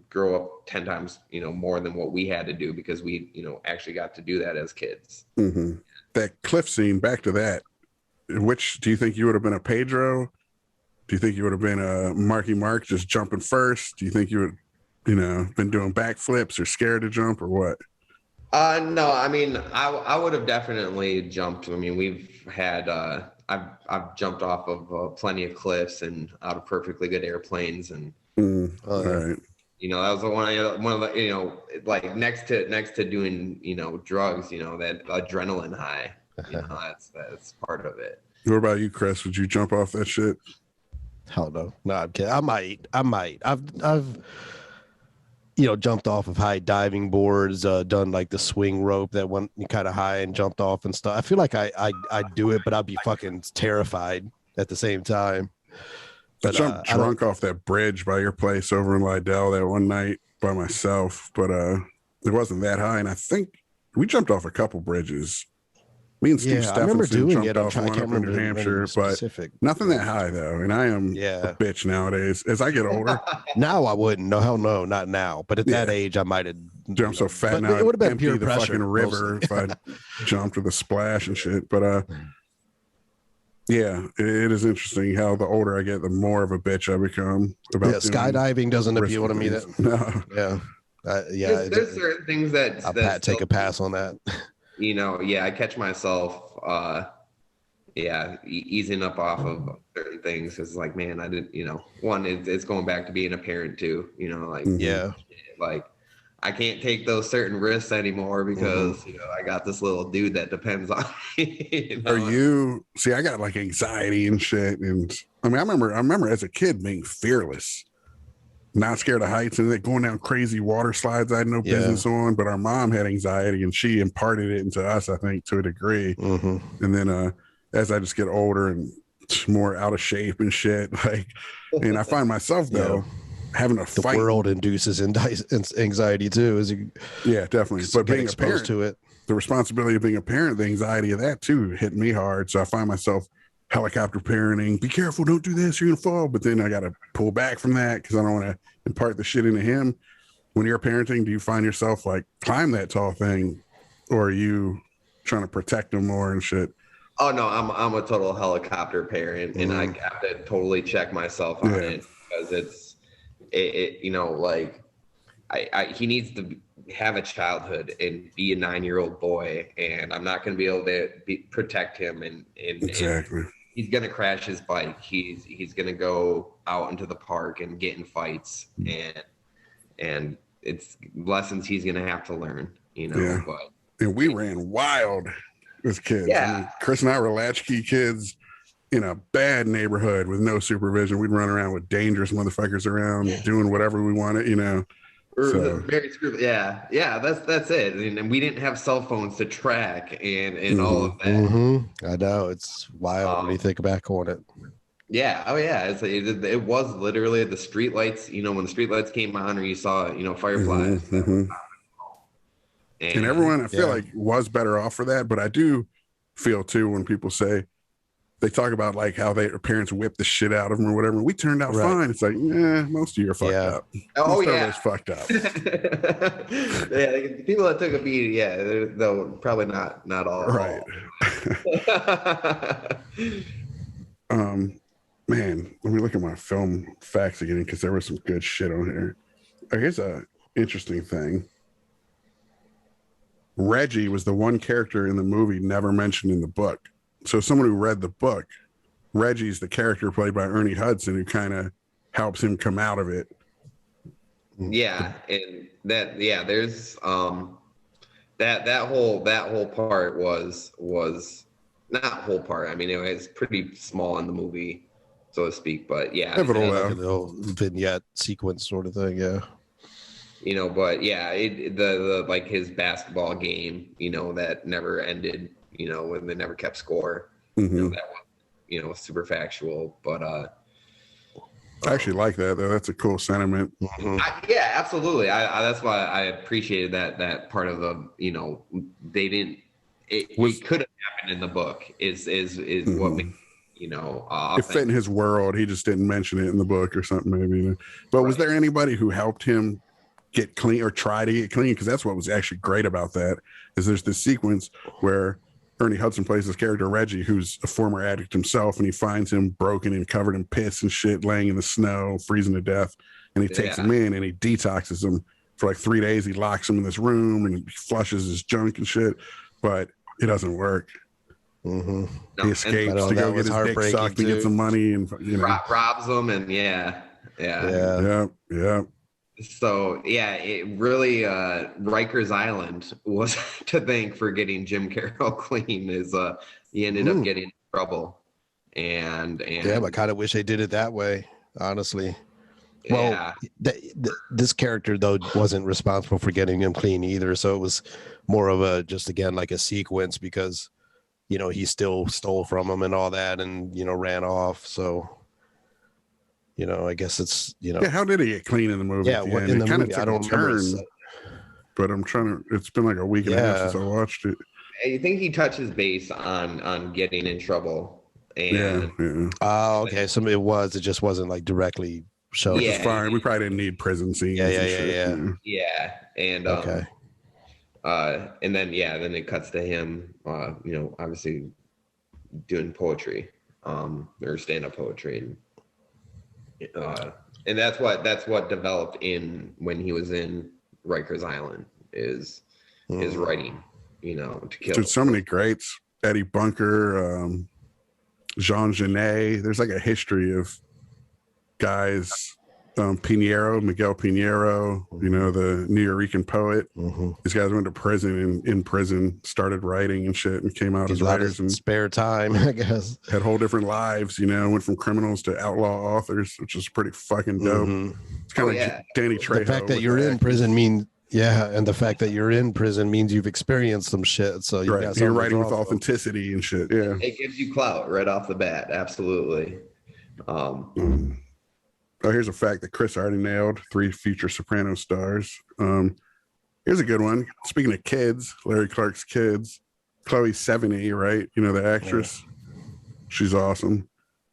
grow up 10 times more than what we had to do, because we actually got to do that as kids. Mm-hmm. That cliff scene, back to that, which do you think you would have been a Pedro? Do you think you would have been a Marky Mark, just jumping first? Do you think you would been doing backflips or scared to jump or what? No, I mean, I would have definitely jumped. I mean, we've had I've jumped off of plenty of cliffs and out of perfectly good airplanes, and all right. That was one of the like next to doing drugs, that adrenaline high. That's part of it. What about you, Chris? Would you jump off that shit? Hell no. No, I'm kidding. I might. I've jumped off of high diving boards, done like the swing rope that went kind of high and jumped off and stuff. I feel like I'd do it, but I'd be fucking terrified at the same time. But, I jumped drunk off that bridge by your place over in Lydell that one night by myself, but it wasn't that high. And I think we jumped off a couple bridges. Me and Steve Stephenson jumped off one up in New Hampshire, but nothing that high though. And I am a bitch nowadays. As I get older, now I wouldn't. No, hell no, not now. But at that age, I might have. I'm so fat now. It would have been empty pure the pressure, fucking river if I jumped with a splash and shit. But yeah, it is interesting how the older I get, the more of a bitch I become. About skydiving doesn't appeal to me. No. Yeah. There's certain things that I'll take a pass on that. I catch myself, easing up off of certain things. It's like, man, I didn't, one, it's going back to being a parent too, like I can't take those certain risks anymore because, I got this little dude that depends on me. I got like anxiety and shit. And I mean, I remember as a kid being fearless. Not scared of heights and then going down crazy water slides I had no business on, but our mom had anxiety and she imparted it into us, I think, to a degree. Mm-hmm. And then as I just get older and more out of shape and shit, and I find myself though having to fight. The world induces anxiety too, definitely. But being a parent to it, the responsibility of being a parent, the anxiety of that too hit me hard. So I find myself helicopter parenting, be careful, don't do this, you're gonna fall. But then I gotta pull back from that because I don't want to impart the shit into him. When you're parenting, do you find yourself like climb that tall thing, or are you trying to protect him more and shit? Oh no, I'm a total helicopter parent, and I have to totally check myself on it because he needs to have a childhood and be a 9-year-old boy, and I'm not going to be able to protect him and exactly. He's going to crash his bike. He's going to go out into the park and get in fights, and it's lessons he's going to have to learn, But and we ran wild as kids. Yeah. I mean, Chris and I were latchkey kids in a bad neighborhood with no supervision. We'd run around with dangerous motherfuckers around doing whatever we wanted, So. Very screwed. Yeah, that's it. And we didn't have cell phones to track and all of that. Mm-hmm. I know, it's wild when you think back on it. Yeah. Oh yeah. It was literally the street lights. When the street lights came on, or you saw fireflies. Mm-hmm. And everyone, I feel like, was better off for that. But I do feel too when people say. They talk about like how their parents whipped the shit out of them or whatever. We turned out fine. It's like, most of you are fucked up. Oh, most of us fucked up. The people that took a beating, though probably not all. Right. Man, let me look at my film facts again because there was some good shit on here. Here's a interesting thing. Reggie was the one character in the movie never mentioned in the book. So someone who read the book, Reggie's the character played by Ernie Hudson, who kind of helps him come out of it. Yeah, and there's that whole part was not whole part. I mean, it was pretty small in the movie, so to speak. But yeah, pivotal, like a little vignette sequence sort of thing. Yeah. You know, but yeah, the like his basketball game, you know, that never ended, you know, when they never kept score. Mm-hmm. You know, that one, you know, super factual. But I actually like that though. That's a cool sentiment. Mm-hmm. Yeah, absolutely. I that's why I appreciated that part of the, you know, they didn't. It could have happened in the book. Is mm-hmm. what made, you know, it fit in his world. He just didn't mention it in the book or something, maybe. But was there anybody who helped him get clean or try to get clean? Because that's what was actually great about that, is there's this sequence where Ernie Hudson plays this character Reggie, who's a former addict himself, and he finds him broken and covered in piss and shit, laying in the snow, freezing to death, and he takes him in and he detoxes him for like 3 days. He locks him in this room and he flushes his junk and shit, but it doesn't work. Mm-hmm. He escapes to go get his dick sucked and get some money, and you know, robs them, and yeah. So yeah, it really Rikers Island was to thank for getting Jim Carroll clean. Is he ended up getting in trouble, and yeah, but I kind of wish they did it that way, honestly. Yeah. Well, this character though wasn't responsible for getting him clean either, so it was more of a just again like a sequence, because you know he still stole from him and all that, and you know ran off. So you know, I guess it's, you know. Yeah, how did he get clean in the movie? Yeah, in the movie, I don't remember. But I'm trying to, it's been like a week and a half since I watched it. I think he touches base on getting in trouble. And oh, okay. So it just wasn't like directly shown. Which is fine. We probably didn't need prison scenes. Yeah. And okay. And then it cuts to him, you know, obviously doing poetry, or stand-up poetry. And that's what developed in when he was in Rikers Island is his writing, you know, to kill. There's so many greats. Eddie Bunker, Jean Genet. There's like a history of guys. Miguel Pinheiro, you know, the Nuyorican poet. Mm-hmm. These guys went to prison and in prison started writing and shit and came out as writers and spare time, I guess. Had whole different lives, you know, went from criminals to outlaw authors, which is pretty fucking dope. Mm-hmm. It's kind of like Danny Trejo. The fact that you're in prison means, and the fact that you're in prison means you've experienced some shit. So you're writing with authenticity and shit. Yeah. It gives you clout right off the bat. Absolutely. Oh, here's a fact that Chris already nailed. 3 future Sopranos stars. Here's a good one. Speaking of kids, Larry Clark's kids. Chloe Sevigny, right? You know, the actress. Yeah. She's awesome.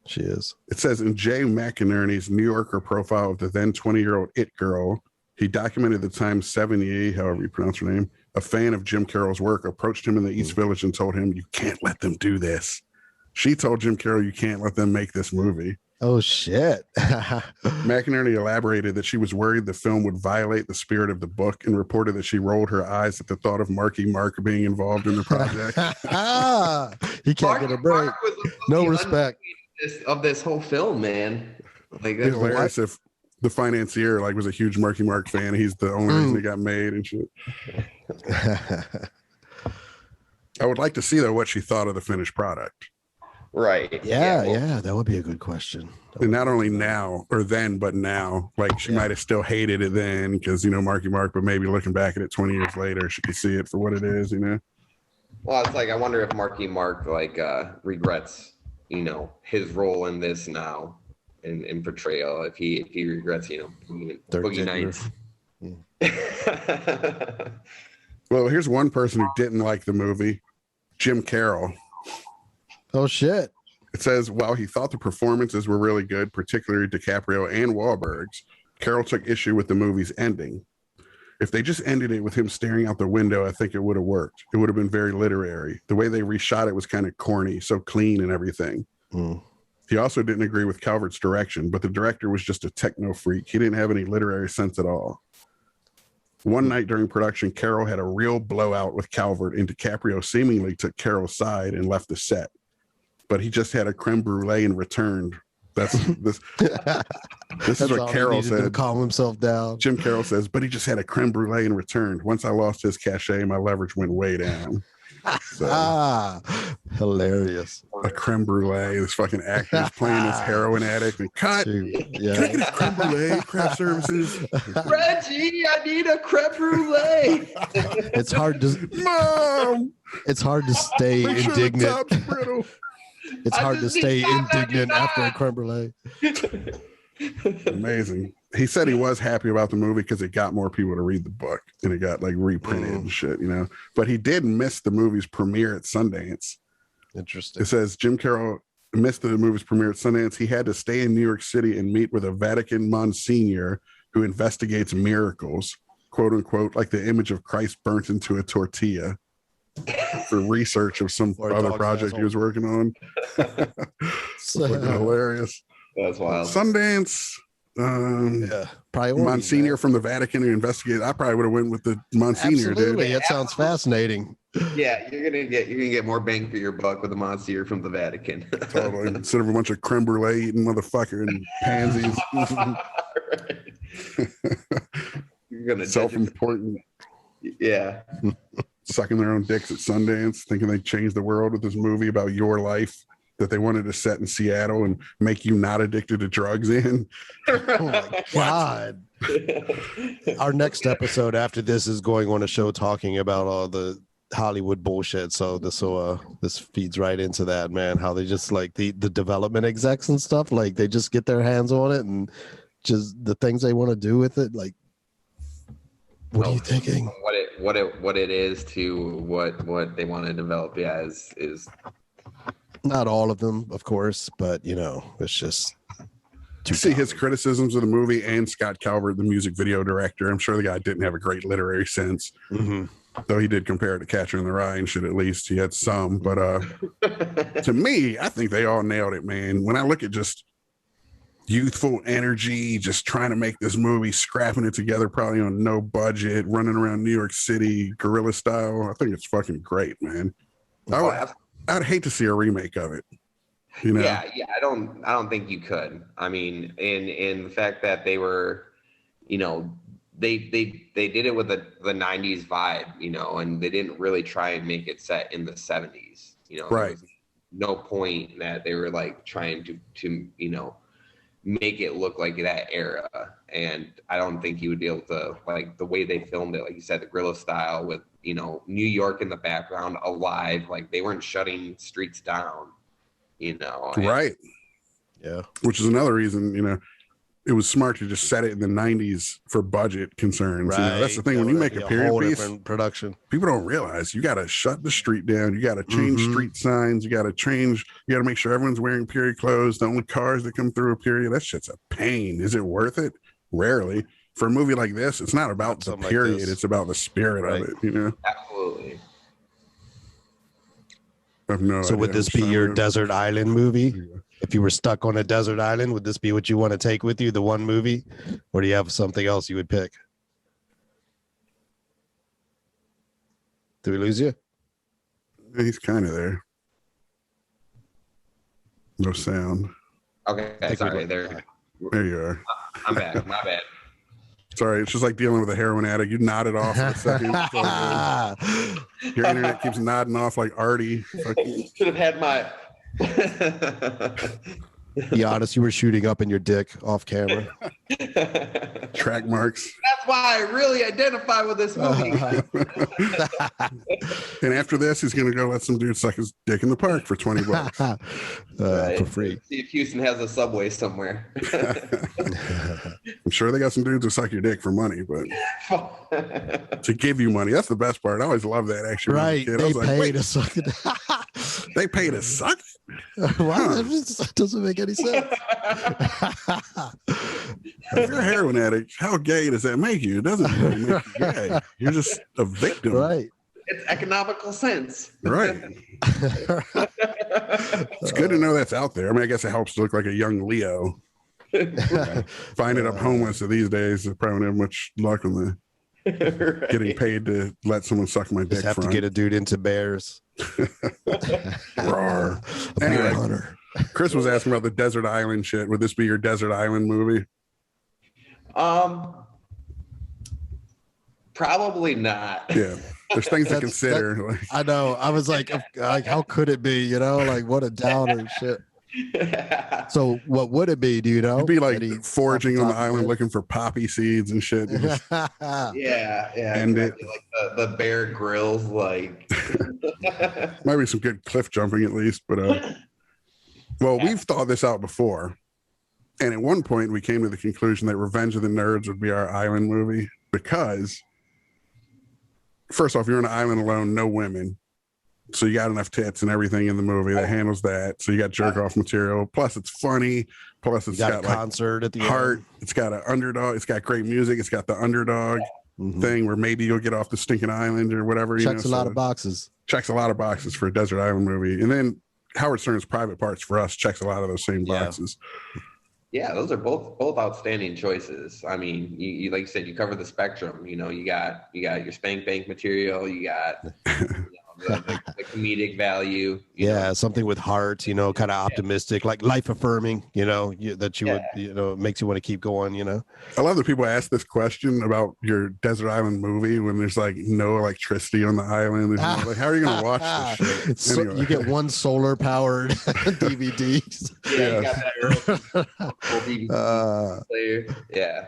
She is. It says in Jay McInerney's New Yorker profile of the then 20-year-old It Girl, he documented the time Sevigny, however you pronounce her name, a fan of Jim Carroll's work, approached him in the East Village and told him, "You can't let them do this." She told Jim Carroll, "You can't let them make this movie." Oh, shit. McInerney elaborated that she was worried the film would violate the spirit of the book and reported that she rolled her eyes at the thought of Marky Mark being involved in the project. He can't get a break. No respect. Of this whole film, man. Like, that's hilarious. If the financier was a huge Marky Mark fan, he's the only reason it got made and shit. I would like to see, though, what she thought of the finished product. Right. Yeah, that would be a good question. And not only now or then, but now, like she might have still hated it then because, you know, Marky Mark, but maybe looking back at it 20 years later, she could see it for what it is, you know? Well, it's like, I wonder if Marky Mark regrets, you know, his role in this now in portrayal, if he regrets, you know, Boogie Nights. Well, here's one person who didn't like the movie, Jim Carroll. Oh, shit. It says, while he thought the performances were really good, particularly DiCaprio and Wahlberg's, Carroll took issue with the movie's ending. If they just ended it with him staring out the window, I think it would have worked. It would have been very literary. The way they reshot it was kind of corny, so clean and everything. He also didn't agree with Kalvert's direction, but the director was just a techno freak. He didn't have any literary sense at all. One night during production, Carroll had a real blowout with Kalvert, and DiCaprio seemingly took Carroll's side and left the set. But he just had a creme brulee and returned. That's this. This is what Carroll said. To calm himself down. Jim Carroll says, but he just had a creme brulee and returned. Once I lost his cachet, my leverage went way down. So, hilarious. A creme brulee. This fucking actor is playing this heroin addict and cut. Yeah. Can I get a creme brulee? Craft services. Reggie, I need a creme brulee. It's hard to Mom. It's hard to stay Make sure indignant. the top's brittle. It's hard to stay indignant after a creme brulee. Amazing. He said he was happy about the movie because it got more people to read the book and it got like reprinted and shit, you know. But he did miss the movie's premiere at Sundance. Interesting. It says Jim Carroll missed the movie's premiere at Sundance. He had to stay in New York City and meet with a Vatican Monsignor who investigates miracles, quote unquote, like the image of Christ burnt into a tortilla, for research of some other project he was working on. Hilarious. That's wild. Sundance. Priority, Monsignor from the Vatican who investigated. I probably would have went with the Monsignor. Absolutely. Dude. That sounds fascinating. Yeah, you're gonna get more bang for your buck with a Monsignor from the Vatican. Totally. Instead of a bunch of creme brulee eating motherfucker and pansies. You're gonna self-important. Yeah. Sucking their own dicks at Sundance, thinking they changed the world with this movie about your life that they wanted to set in Seattle and make you not addicted to drugs in. Oh my God. Our next episode after this is going on a show talking about all the Hollywood bullshit. So this feeds right into that, man. How they just like the development execs and stuff, like they just get their hands on it and just the things they want to do with it. Like, what are you thinking? What it is to what they want to develop, yeah, is not all of them, of course, but you know, it's just to see his criticisms of the movie and Scott Kalvert, the music video director. I'm sure the guy didn't have a great literary sense, though he did compare it to Catcher in the Rye and shit. At least he had some, but to me, I think they all nailed it, man. When I look at just youthful energy, just trying to make this movie, scrapping it together, probably on no budget, running around New York City, guerrilla style. I think it's fucking great, man. I'd hate to see a remake of it. You know? Yeah. I don't think you could. I mean, in the fact that they were, you know, they did it with the 90s vibe, you know, and they didn't really try and make it set in the 70s, you know. Right. No point that they were like trying to you know, make it look like that era. And I don't think you would be able to, like the way they filmed it, like you said, the guerrilla style with, you know, New York in the background, alive, like they weren't shutting streets down, you know. Right. Yeah. Which is another reason, you know, it was smart to just set it in the 90s for budget concerns. Right. You know, that's the thing. When you make a period piece, production, people don't realize you got to shut the street down. You got to change street signs. You got to make sure everyone's wearing period clothes. The only cars that come through a period, that shit's a pain. Is it worth it? Rarely. For a movie like this, it's not about the period. It's about the spirit of it, you know? Absolutely. I have no so idea. would this be your desert island movie? If you were stuck on a desert island, would this be what you want to take with you, the one movie? Or do you have something else you would pick? Did we lose you? He's kind of there. No sound. Okay, sorry. There you are. I'm back. My bad. Sorry, it's just like dealing with a heroin addict. You nodded off for a second. Your internet keeps nodding off like Artie. Should have had my... Be honest, you were shooting up in your dick off camera. Track marks. That's why I really identify with this movie. And after this, he's going to go let some dude suck his dick in the park for $20. For free. See if Houston has a Subway somewhere. I'm sure they got some dudes who suck your dick for money, but to give you money, that's the best part. I always love that, actually. Right. They pay to suck it. They pay to suck? Wow, that doesn't make any sense. If you're a heroin addict, how gay does that make you? It doesn't really make you gay. You're just a victim. Right. It's economical sense. Right. It's good to know that's out there. I mean, I guess it helps to look like a young Leo. Finding up homeless these days, I probably don't have much luck on the getting paid to let someone suck my dick. Just have to get a dude into bears. Roar. Anyway, Chris was asking about the desert island shit. Would this be your desert island movie? Probably not. Yeah, there's things to consider. I know. I was like, how could it be? You know, like what a downer shit. So what would it be? Do you know? You'd be like foraging on the island looking for poppy seeds and shit. And just, yeah. And exactly. Like the Bear Grylls, like might be some good cliff jumping at least. But well, we've thought this out before, and at one point we came to the conclusion that Revenge of the Nerds would be our island movie because, first off, you're on an island alone, no women. So you got enough tits and everything in the movie that handles that. So you got jerk off material. Plus it's funny. Plus it's got a concert at the heart. end. It's got an underdog. It's got great music. It's got the underdog thing where maybe you'll get off the stinking island or whatever. Checks a lot of boxes. Checks a lot of boxes for a desert island movie. And then Howard Stern's Private Parts for us checks a lot of those same boxes. Yeah, those are both outstanding choices. I mean, you like you said, you cover the spectrum. You know, you got your spank bank material. You got the comedic value. You know. Something with heart. You know, kind of optimistic, like life affirming. You know, that you would. You know, it makes you want to keep going. You know. I love that people ask this question about your desert island movie when there's like no electricity on the island. Like, how are you going to watch this shit? So anyway. you get one solar powered DVD. You got that DVD player. Yeah.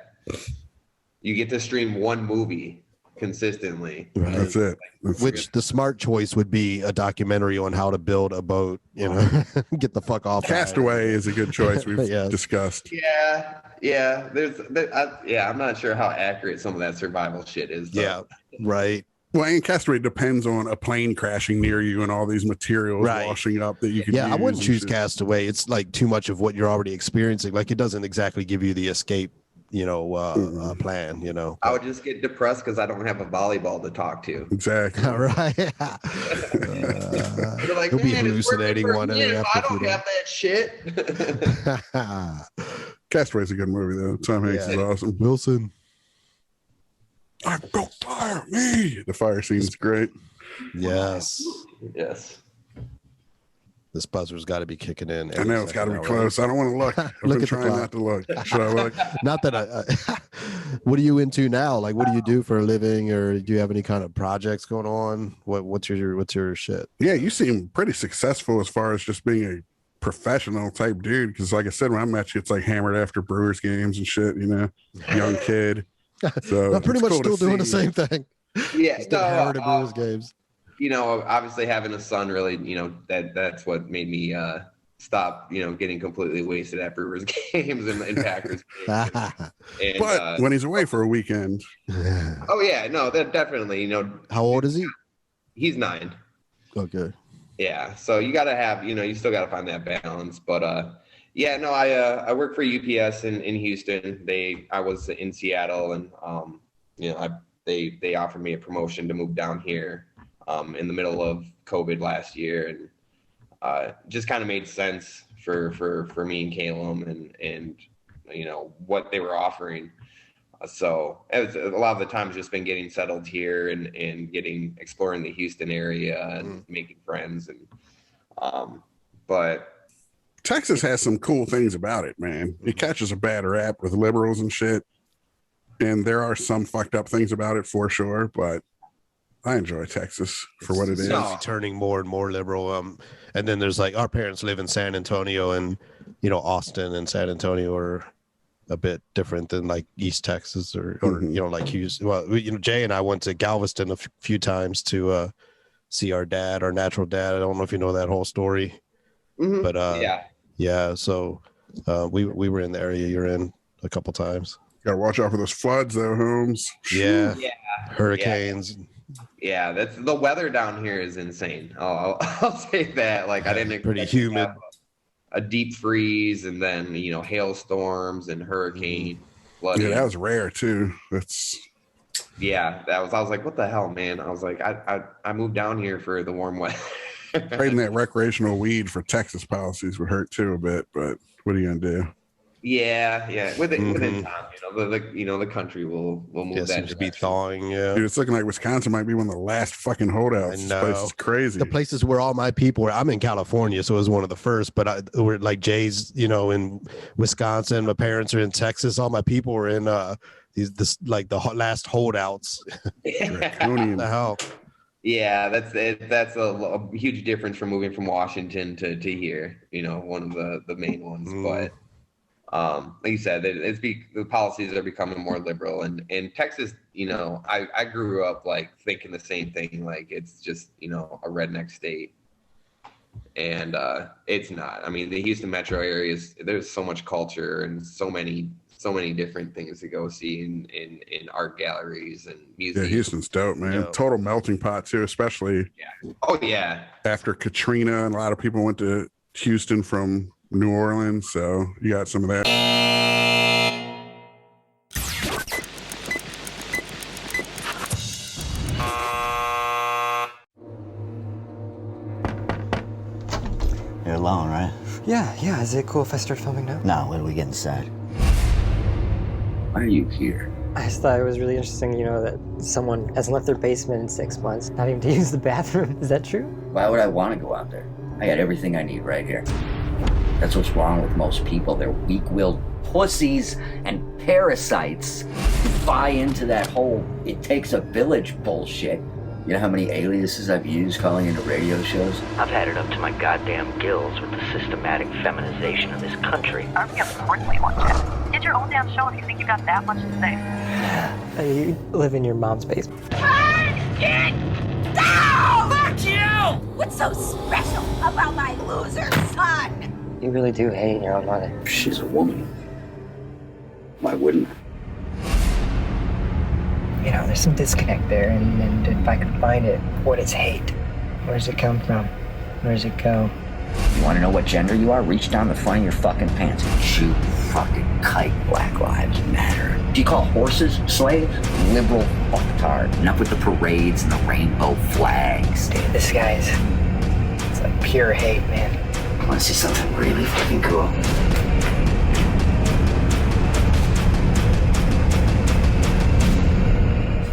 You get to stream one movie consistently. Right. That's it. Which the smart choice would be a documentary on how to build a boat, you know, get the fuck off. Castaway is a good choice we've discussed. Yeah. I'm not sure how accurate some of that survival shit is. Though. Yeah, right. Well, and Castaway depends on a plane crashing near you and all these materials washing up that you can use. I wouldn't choose Castaway. It's like too much of what you're already experiencing. Like it doesn't exactly give you the escape, you know, plan, you know. I would just get depressed because I don't have a volleyball to talk to. Exactly. All right. You're like, you'll be hallucinating one and after. I don't have that shit. Castaway's a good movie though. Tom Hanks is awesome. Wilson. I built fire, me. The fire scene's great. Yes. This buzzer's got to be kicking in. I know it's got to be close. I don't want to look. I've been trying not to look. Should I look? Not that I. What are you into now? Like, what do you do for a living, or do you have any kind of projects going on? What's your shit? Yeah, you seem pretty successful as far as just being a professional type dude. Because, like I said, when I met you, it's like hammered after Brewers games and shit. You know, young kid. So I'm pretty much still doing the same thing. Yeah, still hammered at Brewers games. You know, obviously having a son really, you know, that's what made me stop, you know, getting completely wasted at Brewers games and Packers games. But when he's away for a weekend. Oh yeah, no, that definitely, you know. How old is he? He's 9. Okay. Yeah, so you got to have, you know, you still got to find that balance. But yeah, no, I work for UPS in Houston. I was in Seattle, and you know, they offered me a promotion to move down here in the middle of COVID last year, and just kind of made sense for me and Calum and you know what they were offering. So a lot of the time, it's just been getting settled here and exploring the Houston area and making friends but. Texas has some cool things about it, man. It catches a bad rap with liberals and shit. And there are some fucked up things about it for sure, but I enjoy Texas for what it is. Turning more and more liberal. And then there's like our parents live in San Antonio, and you know, Austin and San Antonio are a bit different than like East Texas or you know, like Houston. Well, you know, Jay and I went to Galveston a few times to see our dad, our natural dad. I don't know if you know that whole story. But yeah. So we were in the area you're in a couple times. Got to watch out for those floods, though, Holmes. Yeah. Hurricanes. Yeah, that's the weather down here is insane. I'll say that. Like I didn't pretty humid. A deep freeze, and then you know hailstorms and hurricane flooding. Yeah, that was rare too. I was like, what the hell, man? I was like, I moved down here for the warm weather. Trading that recreational weed for Texas policies would hurt too a bit, but what are you gonna do? Yeah. Within time, the country will move that seems to be thawing. Yeah, Dude, it's looking like Wisconsin might be one of the last fucking holdouts. I This know. place is crazy. The places where all my people were. I'm in California, so it was one of the first. But we're like Jay's, in Wisconsin. My parents are in Texas. All my people were in the last holdouts. Draconian. The hell. Yeah, that's a huge difference from moving from Washington to here. One of the main ones. But like you said, the policies are becoming more liberal, and Texas. I grew up like thinking the same thing. Like it's just a redneck state, and it's not. I mean, the Houston metro areas. There's so much culture and so many different things to go see in art galleries and museums. Yeah, Houston's dope, man. Yeah. Total melting pot too, especially. Yeah. Oh yeah. After Katrina, and a lot of people went to Houston from New Orleans, so you got some of that. You're alone, right? Yeah. Is it cool if I start filming now? No, when we get inside. Why are you here? I just thought it was really interesting, that someone hasn't left their basement in 6 months, not even to use the bathroom. Is that true? Why would I want to go out there? I got everything I need right here. That's what's wrong with most people. They're weak-willed pussies and parasites who buy into that whole "it takes a village" bullshit. You know how many aliases I've used calling into radio shows? I've had it up to my goddamn gills with the systematic feminization of this country. Of course we want you. Get your own damn show if you think you got that much to say. You live in your mom's basement. Get down! Fuck you! What's so special about my loser son? You really do hate your own mother. She's a woman. Why wouldn't I? There's some disconnect there, and if I can find it, what is hate? Where does it come from? Where does it go? You want to know what gender you are? Reach down the front of your fucking pants and shoot fucking kite. Black Lives Matter. Do you call horses slaves? Liberal fucktard. Enough with the parades and the rainbow flags. Dude, this guy's... it's like pure hate, man. I want to see something really fucking cool.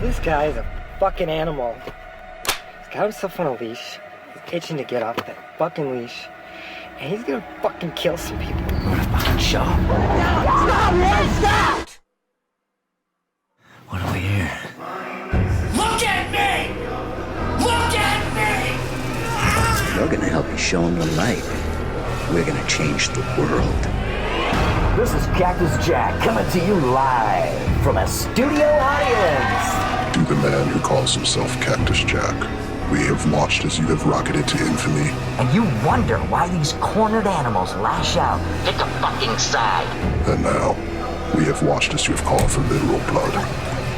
This guy is a fucking animal. He's got himself on a leash. He's itching to get off that fucking leash. And he's gonna fucking kill some people. What a fucking show. Stop! What do we hear? Look at me! Look at me! We're gonna help you show them the light. We're gonna change the world. This is Cactus Jack coming to you live from a studio audience. To the man who calls himself Cactus Jack, we have watched as you have rocketed to infamy. And you wonder why these cornered animals lash out. Pick a fucking side. And now, we have watched as you have called for literal blood.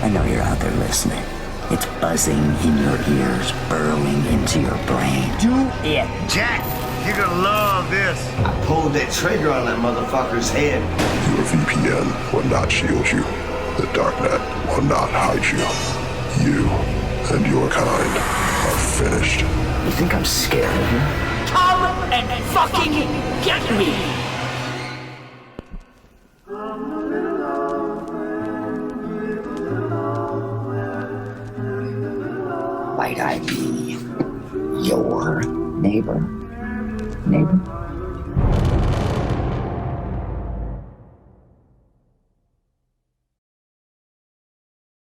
I know you're out there listening. It's buzzing in your ears, burrowing into your brain. Do it. Jack, you're gonna love this. I pulled that trigger on that motherfucker's head. Your VPN will not shield you. The darknet will not hide you. You and your kind are finished. You think I'm scared of you? Come and fucking get me. Might I be your neighbor? Neighbor?